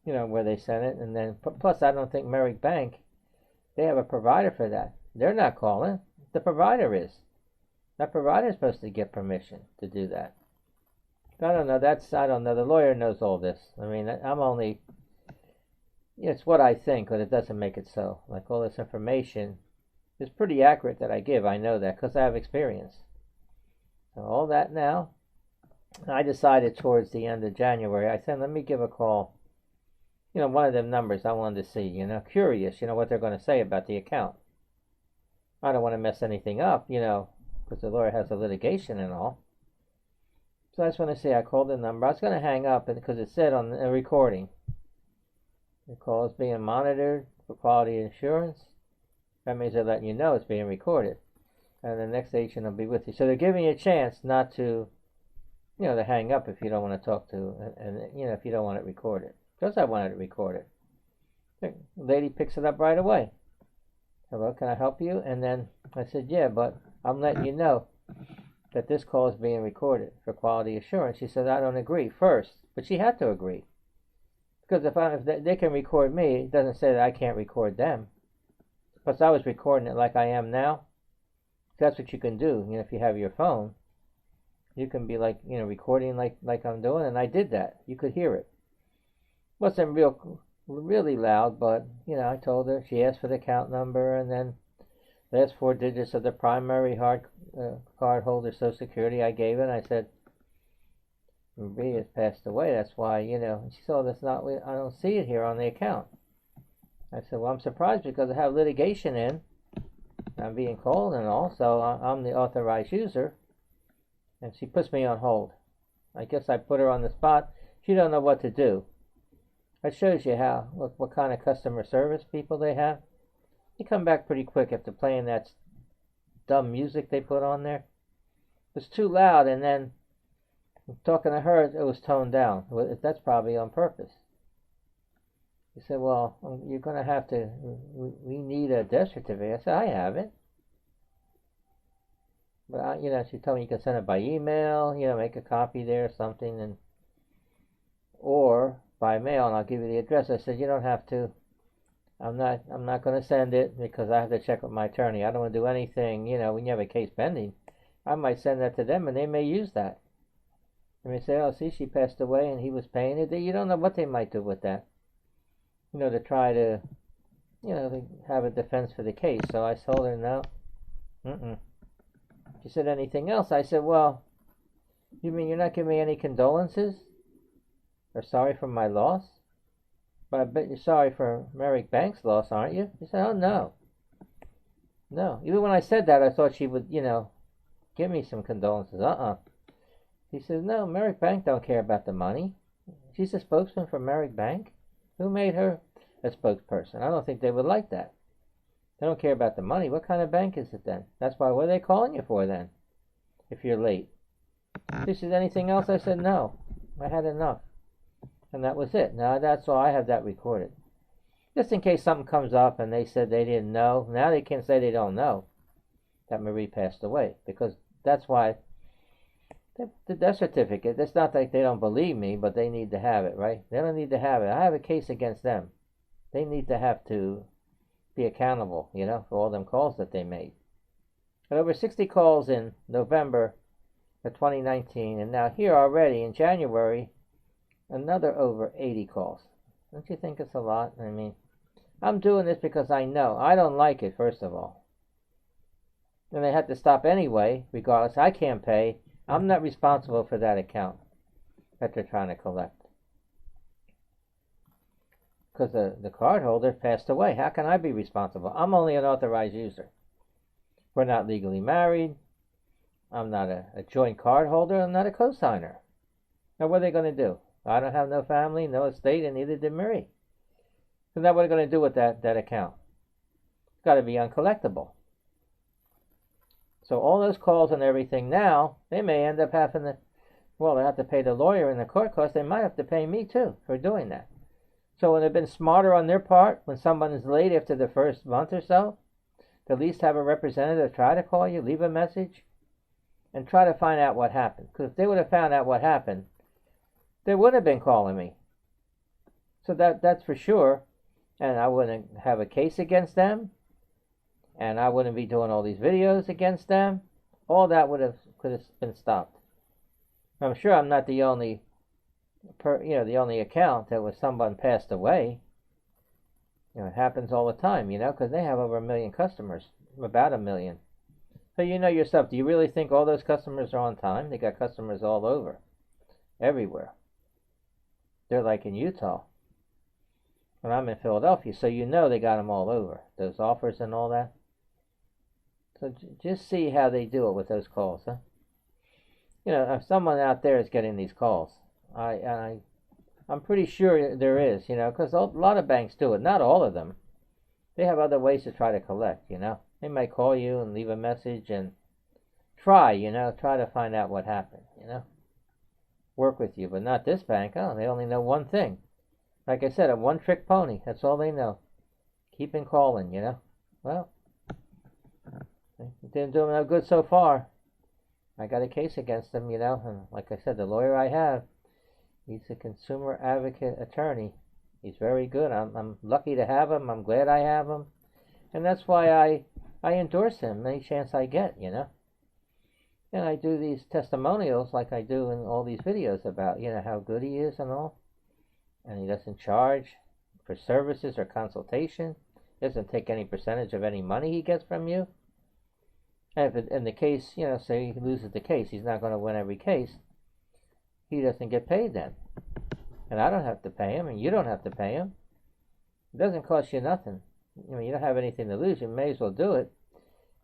You know, where they sent it. And then, plus I don't think Merrick Bank, they have a provider for that. They're not calling. The provider is. That provider is supposed to get permission to do that. I don't know. I don't know. The lawyer knows all this. I mean, I'm only, it's what I think, but it doesn't make it so. Like all this information is pretty accurate that I give. I know that because I have experience. So all that now, I decided towards the end of January, I said, let me give a call. You know, one of them numbers I wanted to see, you know, curious, you know, what they're going to say about the account. I don't want to mess anything up, you know, because the lawyer has a litigation and all. So I just want to say I called the number. I was going to hang up because it said on the recording, the call is being monitored for quality assurance. That means they're letting you know it's being recorded. And the next agent will be with you. So they're giving you a chance not to to hang up if you don't want to talk to, and if you don't want it recorded. Because I wanted it recorded. The lady picks it up right away. Hello, can I help you? And then I said, yeah, but I'm letting you know that this call is being recorded for quality assurance. She said, I don't agree first. But she had to agree. Because if they can record me, it doesn't say that I can't record them. Plus, I was recording it like I am now. That's what you can do. If you have your phone, you can be like, recording like I'm doing. And I did that. You could hear it. Wasn't really loud, but, I told her. She asked for the account number and then last 4 digits of the primary card holder Social Security. I gave it. And I said, Marie has passed away. That's why, And she said, oh, I don't see it here on the account. I said, well, I'm surprised because I have litigation in. I'm being called and all, so I'm the authorized user. And she puts me on hold. I guess I put her on the spot. She don't know what to do. That shows you what kind of customer service people they have. They come back pretty quick after playing that dumb music they put on there. It was too loud, and then talking to her, it was toned down. That's probably on purpose. He said, well, you're going to have to, we need a death certificate. I said, I have it. But, she told me you can send it by email, make a copy there or something, or by mail, and I'll give you the address. I said, you don't have to. I'm not going to send it because I have to check with my attorney. I don't want to do anything, when you have a case pending. I might send that to them, and they may use that. They may say, oh, see, she passed away, and he was paying it. You don't know what they might do with that. To try to, to have a defense for the case. So I told her, no. She said, anything else? I said, well, you mean you're not giving me any condolences? Or sorry for my loss? But I bet you're sorry for Merrick Banks' loss, aren't you? She said, oh, no. No. Even when I said that, I thought she would, give me some condolences. He says, no, Merrick Bank don't care about the money. She's a spokesman for Merrick Bank? Who made her a spokesperson? I don't think they would like that. They don't care about the money. What kind of bank is it then? That's why, what are they calling you for then? If you're late. She said, anything else? I said, no. I had enough. And that was it. Now, that's all. I have that recorded. Just in case something comes up and they said they didn't know. Now they can say they don't know that Marie passed away. Because that's why the death certificate, it's not like they don't believe me, but they need to have it, right? They don't need to have it. I have a case against them. They need to have to be accountable, for all them calls that they made. But over 60 calls in November of 2019, and now here already in January, another over 80 calls. Don't you think it's a lot? I mean, I'm doing this because I know. I don't like it, first of all. And they had to stop anyway, regardless. I can't pay. I'm not responsible for that account that they're trying to collect. Because the cardholder passed away. How can I be responsible? I'm only an authorized user. We're not legally married. I'm not a joint cardholder. I'm not a cosigner. Now, what are they going to do? I don't have no family, no estate, and neither did Marie. So now what are they going to do with that account? It's got to be uncollectible. So all those calls and everything now, they may end up having to, they have to pay the lawyer and the court costs. They might have to pay me too for doing that. So would it have been smarter on their part when someone is late after the first month or so to at least have a representative try to call you, leave a message, and try to find out what happened? Because if they would have found out what happened, they would have been calling me. So that's for sure. And I wouldn't have a case against them. And I wouldn't be doing all these videos against them. All that could have been stopped. I'm sure I'm not the only the only account that was someone passed away. It happens all the time, because they have over 1 million customers, about 1 million. So yourself, do you really think all those customers are on time? They got customers all over, everywhere. They're like in Utah. And I'm in Philadelphia, so they got them all over. Those offers and all that. So just see how they do it with those calls, huh? If someone out there is getting these calls, I'm pretty sure there is, because a lot of banks do it. Not all of them. They have other ways to try to collect, They might call you and leave a message and try to find out what happened, work with you, but not this bank. Oh, they only know one thing. Like I said, a one-trick pony. That's all they know. Keeping calling, you know. Well, it didn't do them no good so far. I got a case against them, you know, and like I said, the lawyer I have, he's a consumer advocate attorney. He's very good. I'm lucky to have him. I'm glad I have him. And that's why I endorse him any chance I get, you know. And I do these testimonials like I do in all these videos about, you know, how good he is and all. And he doesn't charge for services or consultation. He doesn't take any percentage of any money he gets from you. And if in the case, you know, say he loses the case, he's not going to win every case. He doesn't get paid then. And I don't have to pay him, and you don't have to pay him. It doesn't cost you nothing. I mean, you don't have anything to lose. You may as well do it.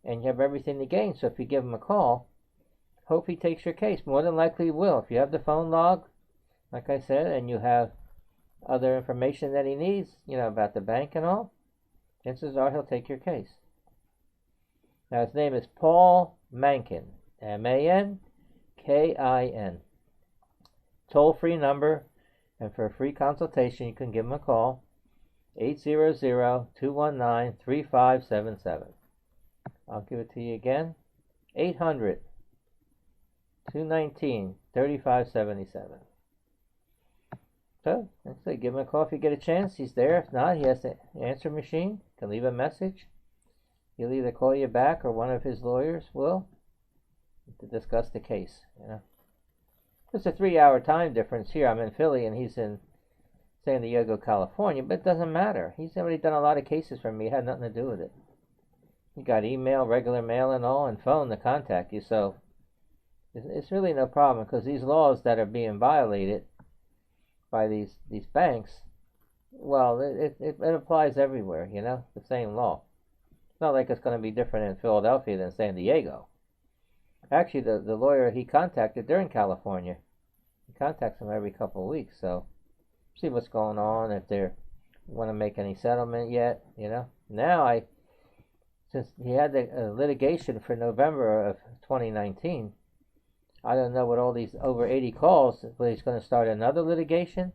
And you have everything to gain. So if you give him a call, hope he takes your case. More than likely he will. If you have the phone log, like I said, and you have other information that he needs, you know, about the bank and all, chances are he'll take your case. Now his name is Paul Mankin, Mankin. Toll-free number, and for a free consultation you can give him a call, 800-219-3577. I'll give it to you again, 800-219-3577. So, let's say, give him a call if you get a chance. He's there. If not, he has the answer machine. You can leave a message. He'll either call you back or one of his lawyers will to discuss the case. You know, there's a 3-hour time difference here. I'm in Philly and he's in San Diego, California, but it doesn't matter. He's already done a lot of cases for me. It had nothing to do with it. He got email, regular mail, and all, and phone to contact you. So it's really no problem, because these laws that are being violated by these banks, well, it applies everywhere, you know, the same law. It's not like it's going to be different in Philadelphia than San Diego. Actually, the lawyer he contacted, they're in California. He contacts them every couple of weeks, so see what's going on, if they want to make any settlement yet, you know. Now, since he had the litigation for November of 2019, I don't know what all these over 80 calls, but he's going to start another litigation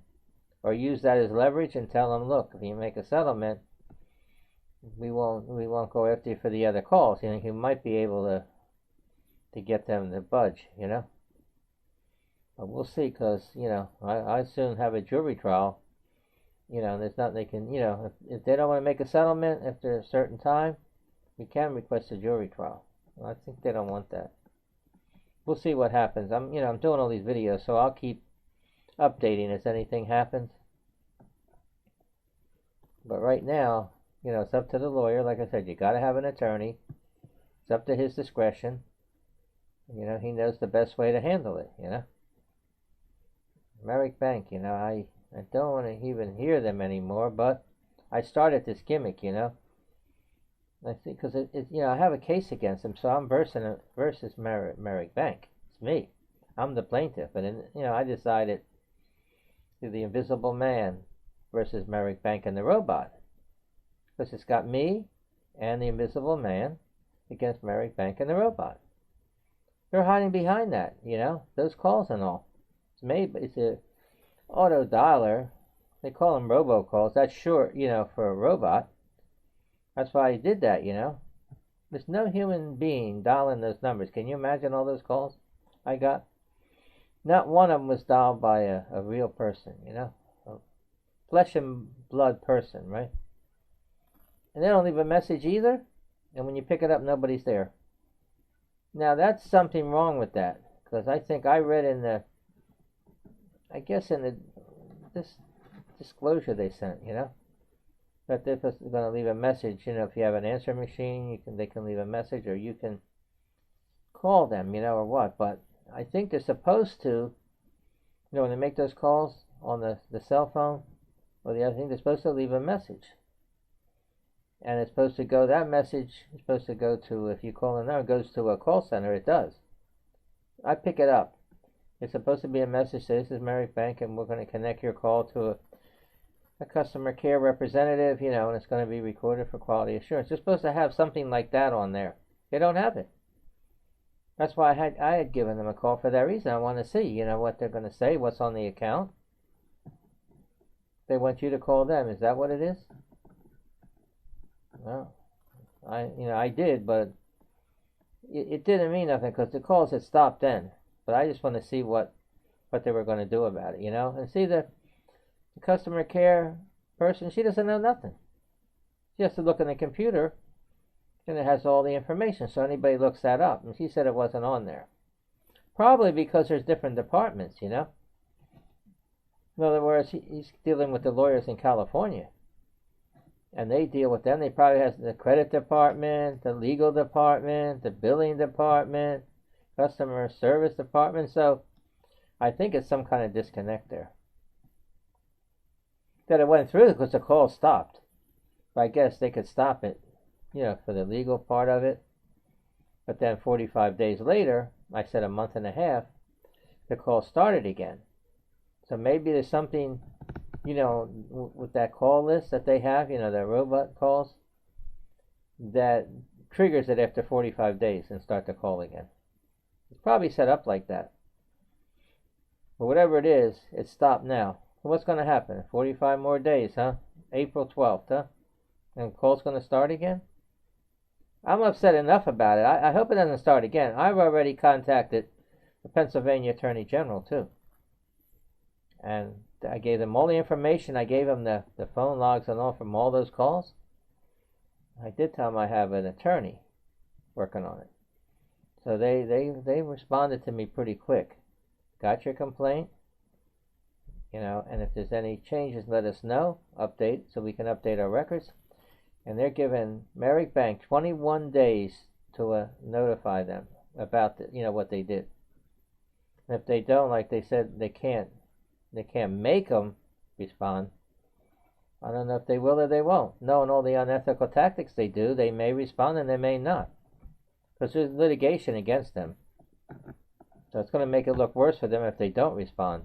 or use that as leverage and tell them, look, if you make a settlement, we won't go after you for the other calls. You know, he might be able to get them to budge, you know. But we'll see, because, you know, I soon have a jury trial. You know, there's nothing they can, you know, if they don't want to make a settlement after a certain time, we can request a jury trial. Well, I think they don't want that. We'll see what happens. I'm doing all these videos, so I'll keep updating as anything happens. But right now, you know, it's up to the lawyer. Like I said, you got to have an attorney. It's up to his discretion. You know, he knows the best way to handle it, you know. Merrick Bank, you know, I don't want to even hear them anymore, but I started this gimmick, you know. I think because you know, I have a case against him, so I'm versus Merrick Bank. It's me. I'm the plaintiff, and you know, I decided to the Invisible Man versus Merrick Bank and the robot, because it's got me and the Invisible Man against Merrick Bank and the robot. They're hiding behind that, you know, those calls and all. It's made, it's a auto dialer. They call them robocalls. That's short, you know, for a robot. That's why I did that, you know. There's no human being dialing those numbers. Can you imagine all those calls I got? Not one of them was dialed by a real person, you know. A flesh and blood person, right? And they don't leave a message either. And when you pick it up, nobody's there. Now, that's something wrong with that. Because I think I read in the, I guess in this disclosure they sent, you know, that they're going to leave a message. You know, if you have an answer machine, they can leave a message, or you can call them, you know, or what. But I think they're supposed to, you know, when they make those calls on the cell phone or the other thing, they're supposed to leave a message. And it's supposed to go, that message is supposed to go to, if you call in there, it goes to a call center. It does. I pick it up. It's supposed to be a message that this is Merrick Bank, and we're going to connect your call to a customer care representative, you know, and it's going to be recorded for quality assurance. You're supposed to have something like that on there. They don't have it. That's why I had given them a call for that reason. I want to see, you know, what they're going to say, what's on the account. They want you to call them. Is that what it is? Well, I did, but it didn't mean nothing because the calls had stopped then. But I just want to see what they were going to do about it, you know. And see, the customer care person, she doesn't know nothing. She has to look in the computer, and it has all the information, so anybody looks that up. And she said it wasn't on there. Probably because there's different departments, you know. In other words, he's dealing with the lawyers in California. And they deal with them. They probably have the credit department, the legal department, the billing department, customer service department. So I think it's some kind of disconnect there. That it went through because the call stopped. But I guess they could stop it, you know, for the legal part of it. But then 45 days later, I said a month and a half, the call started again. So maybe there's something, you know, with that call list that they have, you know, the robot calls, that triggers it after 45 days and start the call again. It's probably set up like that. But whatever it is, it's stopped now. So what's going to happen? 45 more days, huh? April 12th, huh? And the call's going to start again? I'm upset enough about it. I hope it doesn't start again. I've already contacted the Pennsylvania Attorney General, too. And I gave them all the information. I gave them the phone logs and all from all those calls. I did tell them I have an attorney working on it. So they responded to me pretty quick. Got your complaint? You know, and if there's any changes, let us know. Update, so we can update our records. And they're giving Merrick Bank 21 days to notify them about you know, what they did. And if they don't, like they said, they can't make them respond. I don't know if they will or they won't. Knowing all the unethical tactics they do, they may respond and they may not. Because there's litigation against them. So it's going to make it look worse for them if they don't respond.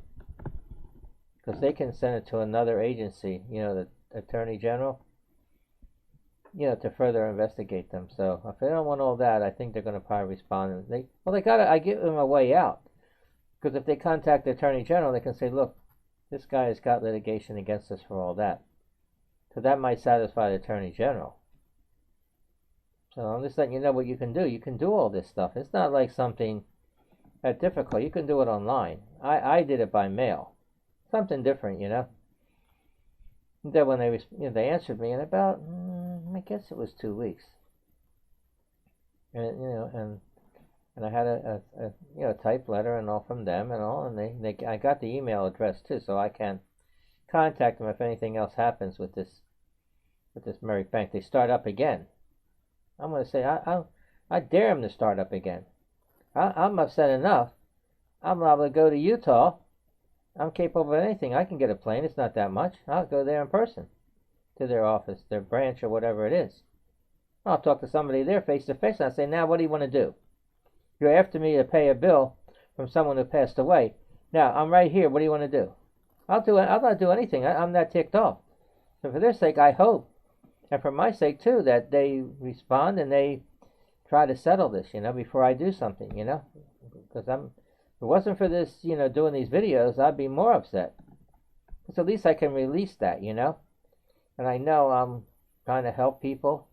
Because they can send it to another agency, you know, the Attorney General, you know, to further investigate them. So if they don't want all that, I think they're going to probably respond. I give them a way out. Because if they contact the Attorney General, they can say, look, this guy has got litigation against us for all that. So that might satisfy the Attorney General. So I'm just letting you know what you can do. You can do all this stuff. It's not like something that difficult. You can do it online. I did it by mail. Something different, you know. And then when they answered me in about, I guess it was 2 weeks. And, you know, and I had a typed letter and all from them and all, and I got the email address too, so I can contact them if anything else happens with this Merrick Bank. They start up again. I'm going to say I dare them to start up again. I'm upset enough. I'm liable to go to Utah. I'm capable of anything. I can get a plane. It's not that much. I'll go there in person to their office, their branch, or whatever it is. I'll talk to somebody there face to face, and I'll say, now what do you want to do? You're after me to pay a bill from someone who passed away. Now, I'm right here. What do you want to do? I'll not do anything. I'm not ticked off. So for their sake, I hope, and for my sake too, that they respond and they try to settle this, you know, before I do something, you know. Because if it wasn't for this, you know, doing these videos, I'd be more upset. Because at least I can release that, you know. And I know I'm trying to help people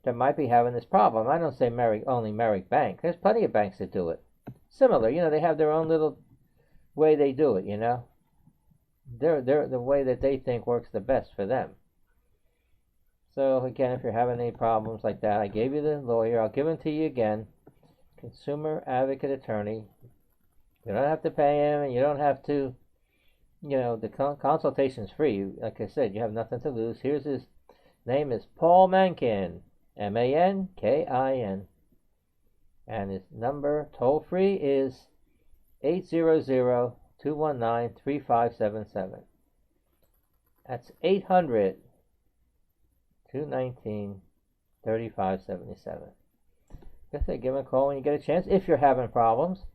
that might be having this problem. I don't say only Merrick Bank. There's plenty of banks that do it. Similar, you know, they have their own little way they do it, you know. They're the way that they think works the best for them. So again, if you're having any problems like that, I gave you the lawyer. I'll give him to you again. Consumer Advocate Attorney. You don't have to pay him, and you don't have to, you know, the consultation's free. Like I said, you have nothing to lose. Here's his name is Paul Mankin. Mankin. And his number, toll free, is 800-219-3577. That's 800-219-3577. Just say, give him a call when you get a chance. If you're having problems,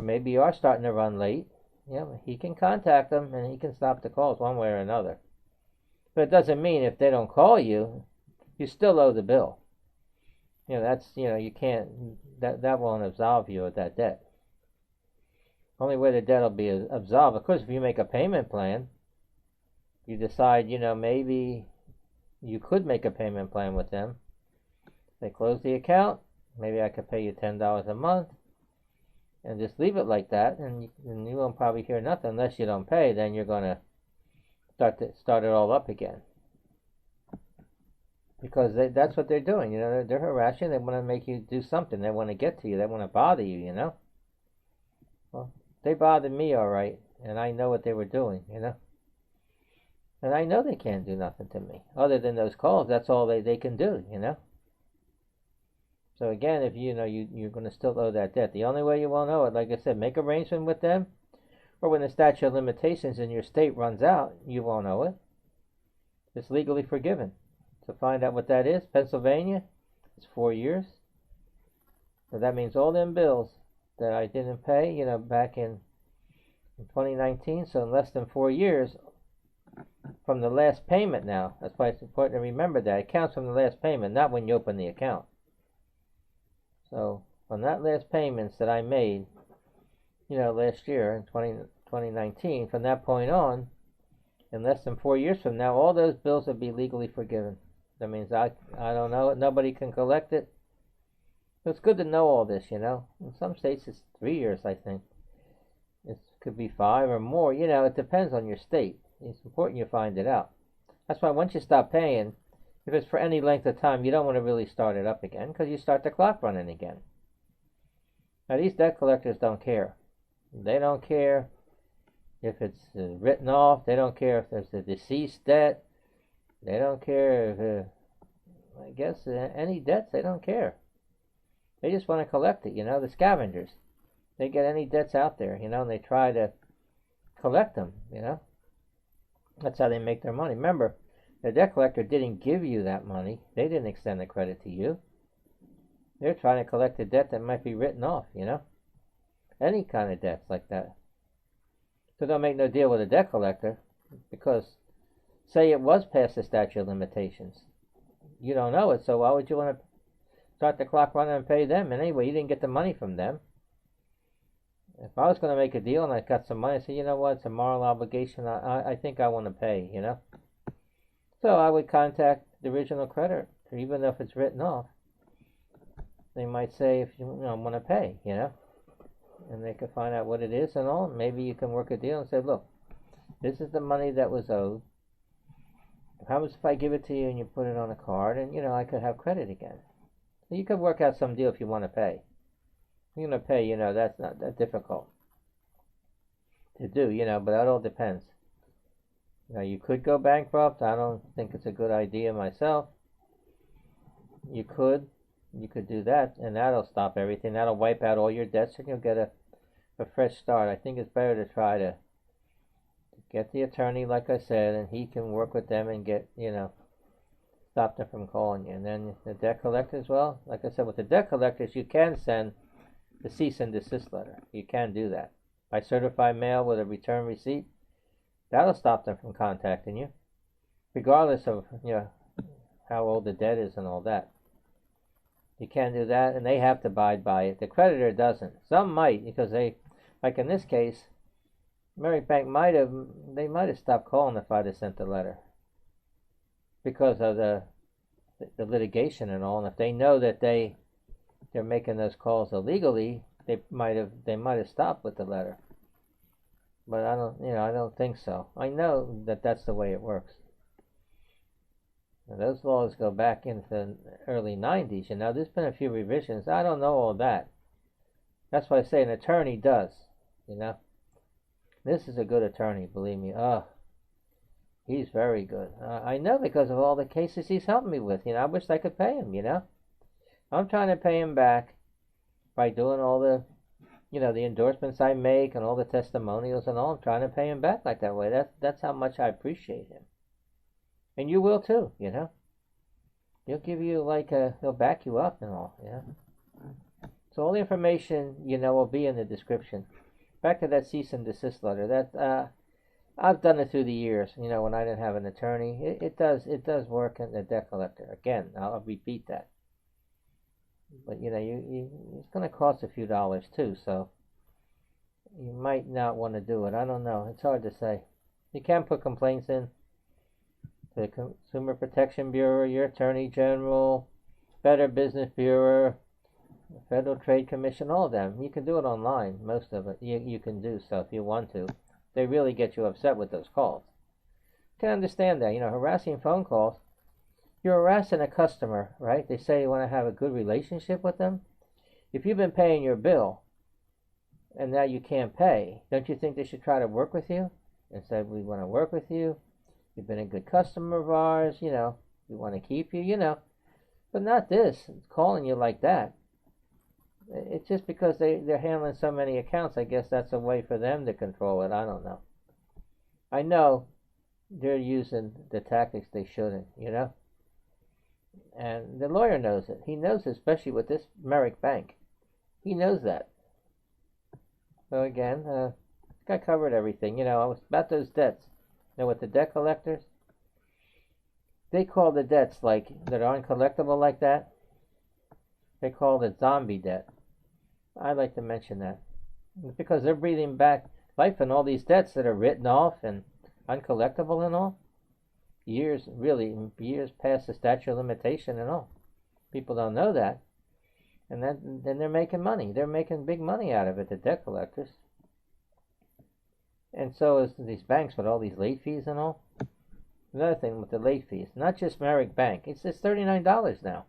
maybe you are starting to run late, yeah, he can contact them and he can stop the calls one way or another. But it doesn't mean if they don't call you, you still owe the bill. that's, you can't, that won't absolve you of that debt. Only way the debt will be absolved, of course, if you make a payment plan, you decide, maybe you could make a payment plan with them. They close the account, maybe I could pay you $10 a month, and just leave it like that, and you won't probably hear nothing unless you don't pay. Then you're going to start it all up again, because that's what they're doing. They're harassing. They want to make you do something. They want to get to you. They want to bother you. Well, they bothered me, all right, and I know what they were doing. And I know they can't do nothing to me other than those calls. That's all they can do. So again, if you're going to still owe that debt, the only way you won't owe it, like I said, make arrangement with them, or when the statute of limitations in your state runs out, you won't owe it. It's legally forgiven. To find out what that is, Pennsylvania, it's 4 years. So that means all them bills that I didn't pay, back in 2019, so in less than 4 years from the last payment now. That's why it's important to remember that. It counts from the last payment, not when you open the account. So from that last payments that I made, last year in 2019, from that point on, in less than 4 years from now, all those bills will be legally forgiven. That means I don't know it. Nobody can collect it. It's good to know all this, In some states it's 3 years, I think. It could be 5 or more. It depends on your state. It's important you find it out. That's why once you stop paying, if it's for any length of time, you don't want to really start it up again, because you start the clock running again. Now, these debt collectors don't care. They don't care if it's written off. They don't care if there's a deceased debt. They don't care if, any debts, they don't care. They just want to collect it, the scavengers. They get any debts out there, and they try to collect them, That's how they make their money. Remember, the debt collector didn't give you that money. They didn't extend the credit to you. They're trying to collect a debt that might be written off, Any kind of debts like that. So don't make no deal with a debt collector, because say it was past the statute of limitations. You don't know it, so why would you want to start the clock running and pay them? And anyway, you didn't get the money from them. If I was going to make a deal and I got some money, I said, you know what, it's a moral obligation. I think I want to pay, So I would contact the original creditor, even if it's written off. They might say, if you want to pay, and they could find out what it is and all. Maybe you can work a deal and say, look, this is the money that was owed. How much if I give it to you and you put it on a card, and I could have credit again. So you could work out some deal if you want to pay. If you're going to pay, that's not that difficult to do, but that all depends. You could go bankrupt. I don't think it's a good idea myself. You could do that, and that'll stop everything. That'll wipe out all your debts, and you'll get a fresh start. I think it's better to try to get the attorney, like I said, and he can work with them and get, stop them from calling you. And then the debt collectors, well, like I said, with the debt collectors, you can send the cease and desist letter. You can do that by certified mail with a return receipt. That'll stop them from contacting you, regardless of how old the debt is and all that. You can do that, and they have to abide by it. The creditor doesn't. Some might, because they, like in this case, Merrick Bank might have stopped calling if I'd have sent the letter, because of the litigation and all. And if they know that they're making those calls illegally, they might have stopped with the letter. But I don't think so. I know that that's the way it works. Now, those laws go back into the early 90s. There's been a few revisions. I don't know all that. That's why I say an attorney does. This is a good attorney, believe me. He's very good. I know, because of all the cases he's helped me with. I wish I could pay him. I'm trying to pay him back by doing all the, the endorsements I make and all the testimonials and all. I'm trying to pay him back like that way. That's how much I appreciate him. And you will too, He'll give you he'll back you up and all, So all the information, will be in the description. Back to that cease and desist letter. That I've done it through the years, when I didn't have an attorney. It does work in the debt collector. Again, I'll repeat that. But you know, it's going to cost a few dollars too, so you might not want to do it. I don't know. It's hard to say. You can put complaints in to the Consumer Protection Bureau, your Attorney General, Better Business Bureau, the Federal Trade Commission, all of them. You can do it online. Most of it you can do so if you want to. They really get you upset with those calls. You can understand that. You know, harassing phone calls. You're harassing a customer, right? They say you want to have a good relationship with them. If you've been paying your bill and now you can't pay, don't you think they should try to work with you? And say, we want to work with you. You've been a good customer of ours, you know. We want to keep you, you know. But not this, calling you like that. It's just because they're handling so many accounts. I guess that's a way for them to control it. I don't know. I know they're using the tactics they shouldn't, you know. And the lawyer knows it. He knows it, especially with this Merrick Bank. He knows that. So again, I covered everything. You know, I was about those debts. You know, with the debt collectors, they call the debts like that are uncollectible like that. They call it zombie debt. I like to mention that because they're breathing back life in all these debts that are written off and uncollectible and all. Years past the statute of limitation and all. People don't know that. And then they're making money. They're making big money out of it, the debt collectors. And so is these banks with all these late fees and all. Another thing with the late fees, not just Merrick Bank. It's $39 now.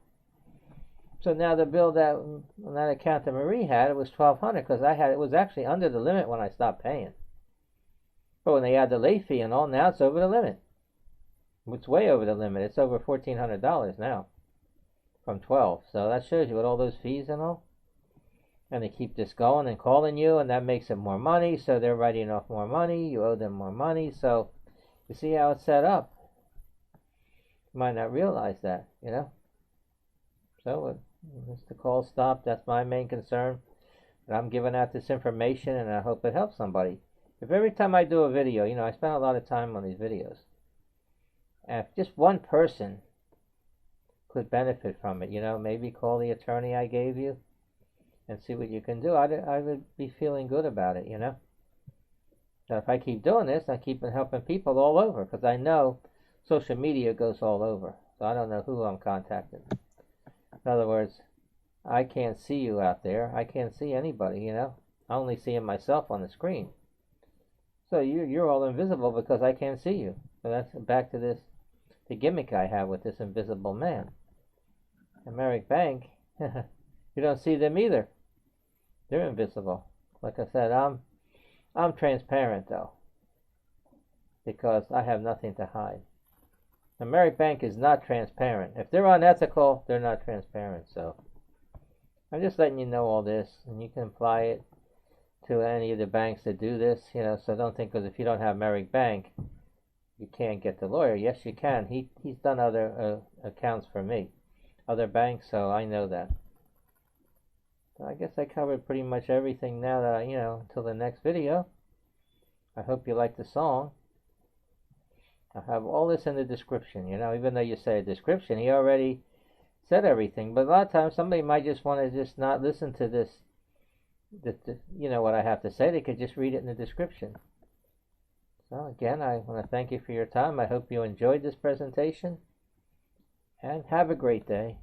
So now the bill that on that account that Marie had, it was $1,200 because it was actually under the limit when I stopped paying. But when they add the late fee and all, now it's over the limit. It's way over the limit. It's over $1,400 now from 12. So that shows you with all those fees and all. And they keep this going and calling you, and that makes it more money. So they're writing off more money. You owe them more money. So you see how it's set up. You might not realize that, you know. So once the call stopped, that's my main concern. And I'm giving out this information, and I hope it helps somebody. If every time I do a video, you know, I spend a lot of time on these videos. And if just one person could benefit from it, you know, maybe call the attorney I gave you and see what you can do. I would be feeling good about it, you know. So if I keep doing this, I keep helping people all over because I know social media goes all over. So I don't know who I'm contacting. In other words, I can't see you out there. I can't see anybody, you know. I only see myself on the screen. So you're all invisible because I can't see you. So that's back to the gimmick I have with this invisible man. And Merrick Bank, you don't see them either. They're invisible. Like I said, I'm transparent though, because I have nothing to hide. The Merrick Bank is not transparent. If they're unethical, they're not transparent. So I'm just letting you know all this, and you can apply it to any of the banks that do this. You know, so don't think because if you don't have Merrick Bank, you can't get the lawyer. Yes, you can. He's done other accounts for me, other banks, so I know that. So I guess I covered pretty much everything now that you know, until the next video. I hope you like the song. I have all this in the description, you know, even though you say a description, he already said everything. But a lot of times somebody might just want to just not listen to this, you know, what I have to say. They could just read it in the description. So again, I want to thank you for your time. I hope you enjoyed this presentation, and have a great day.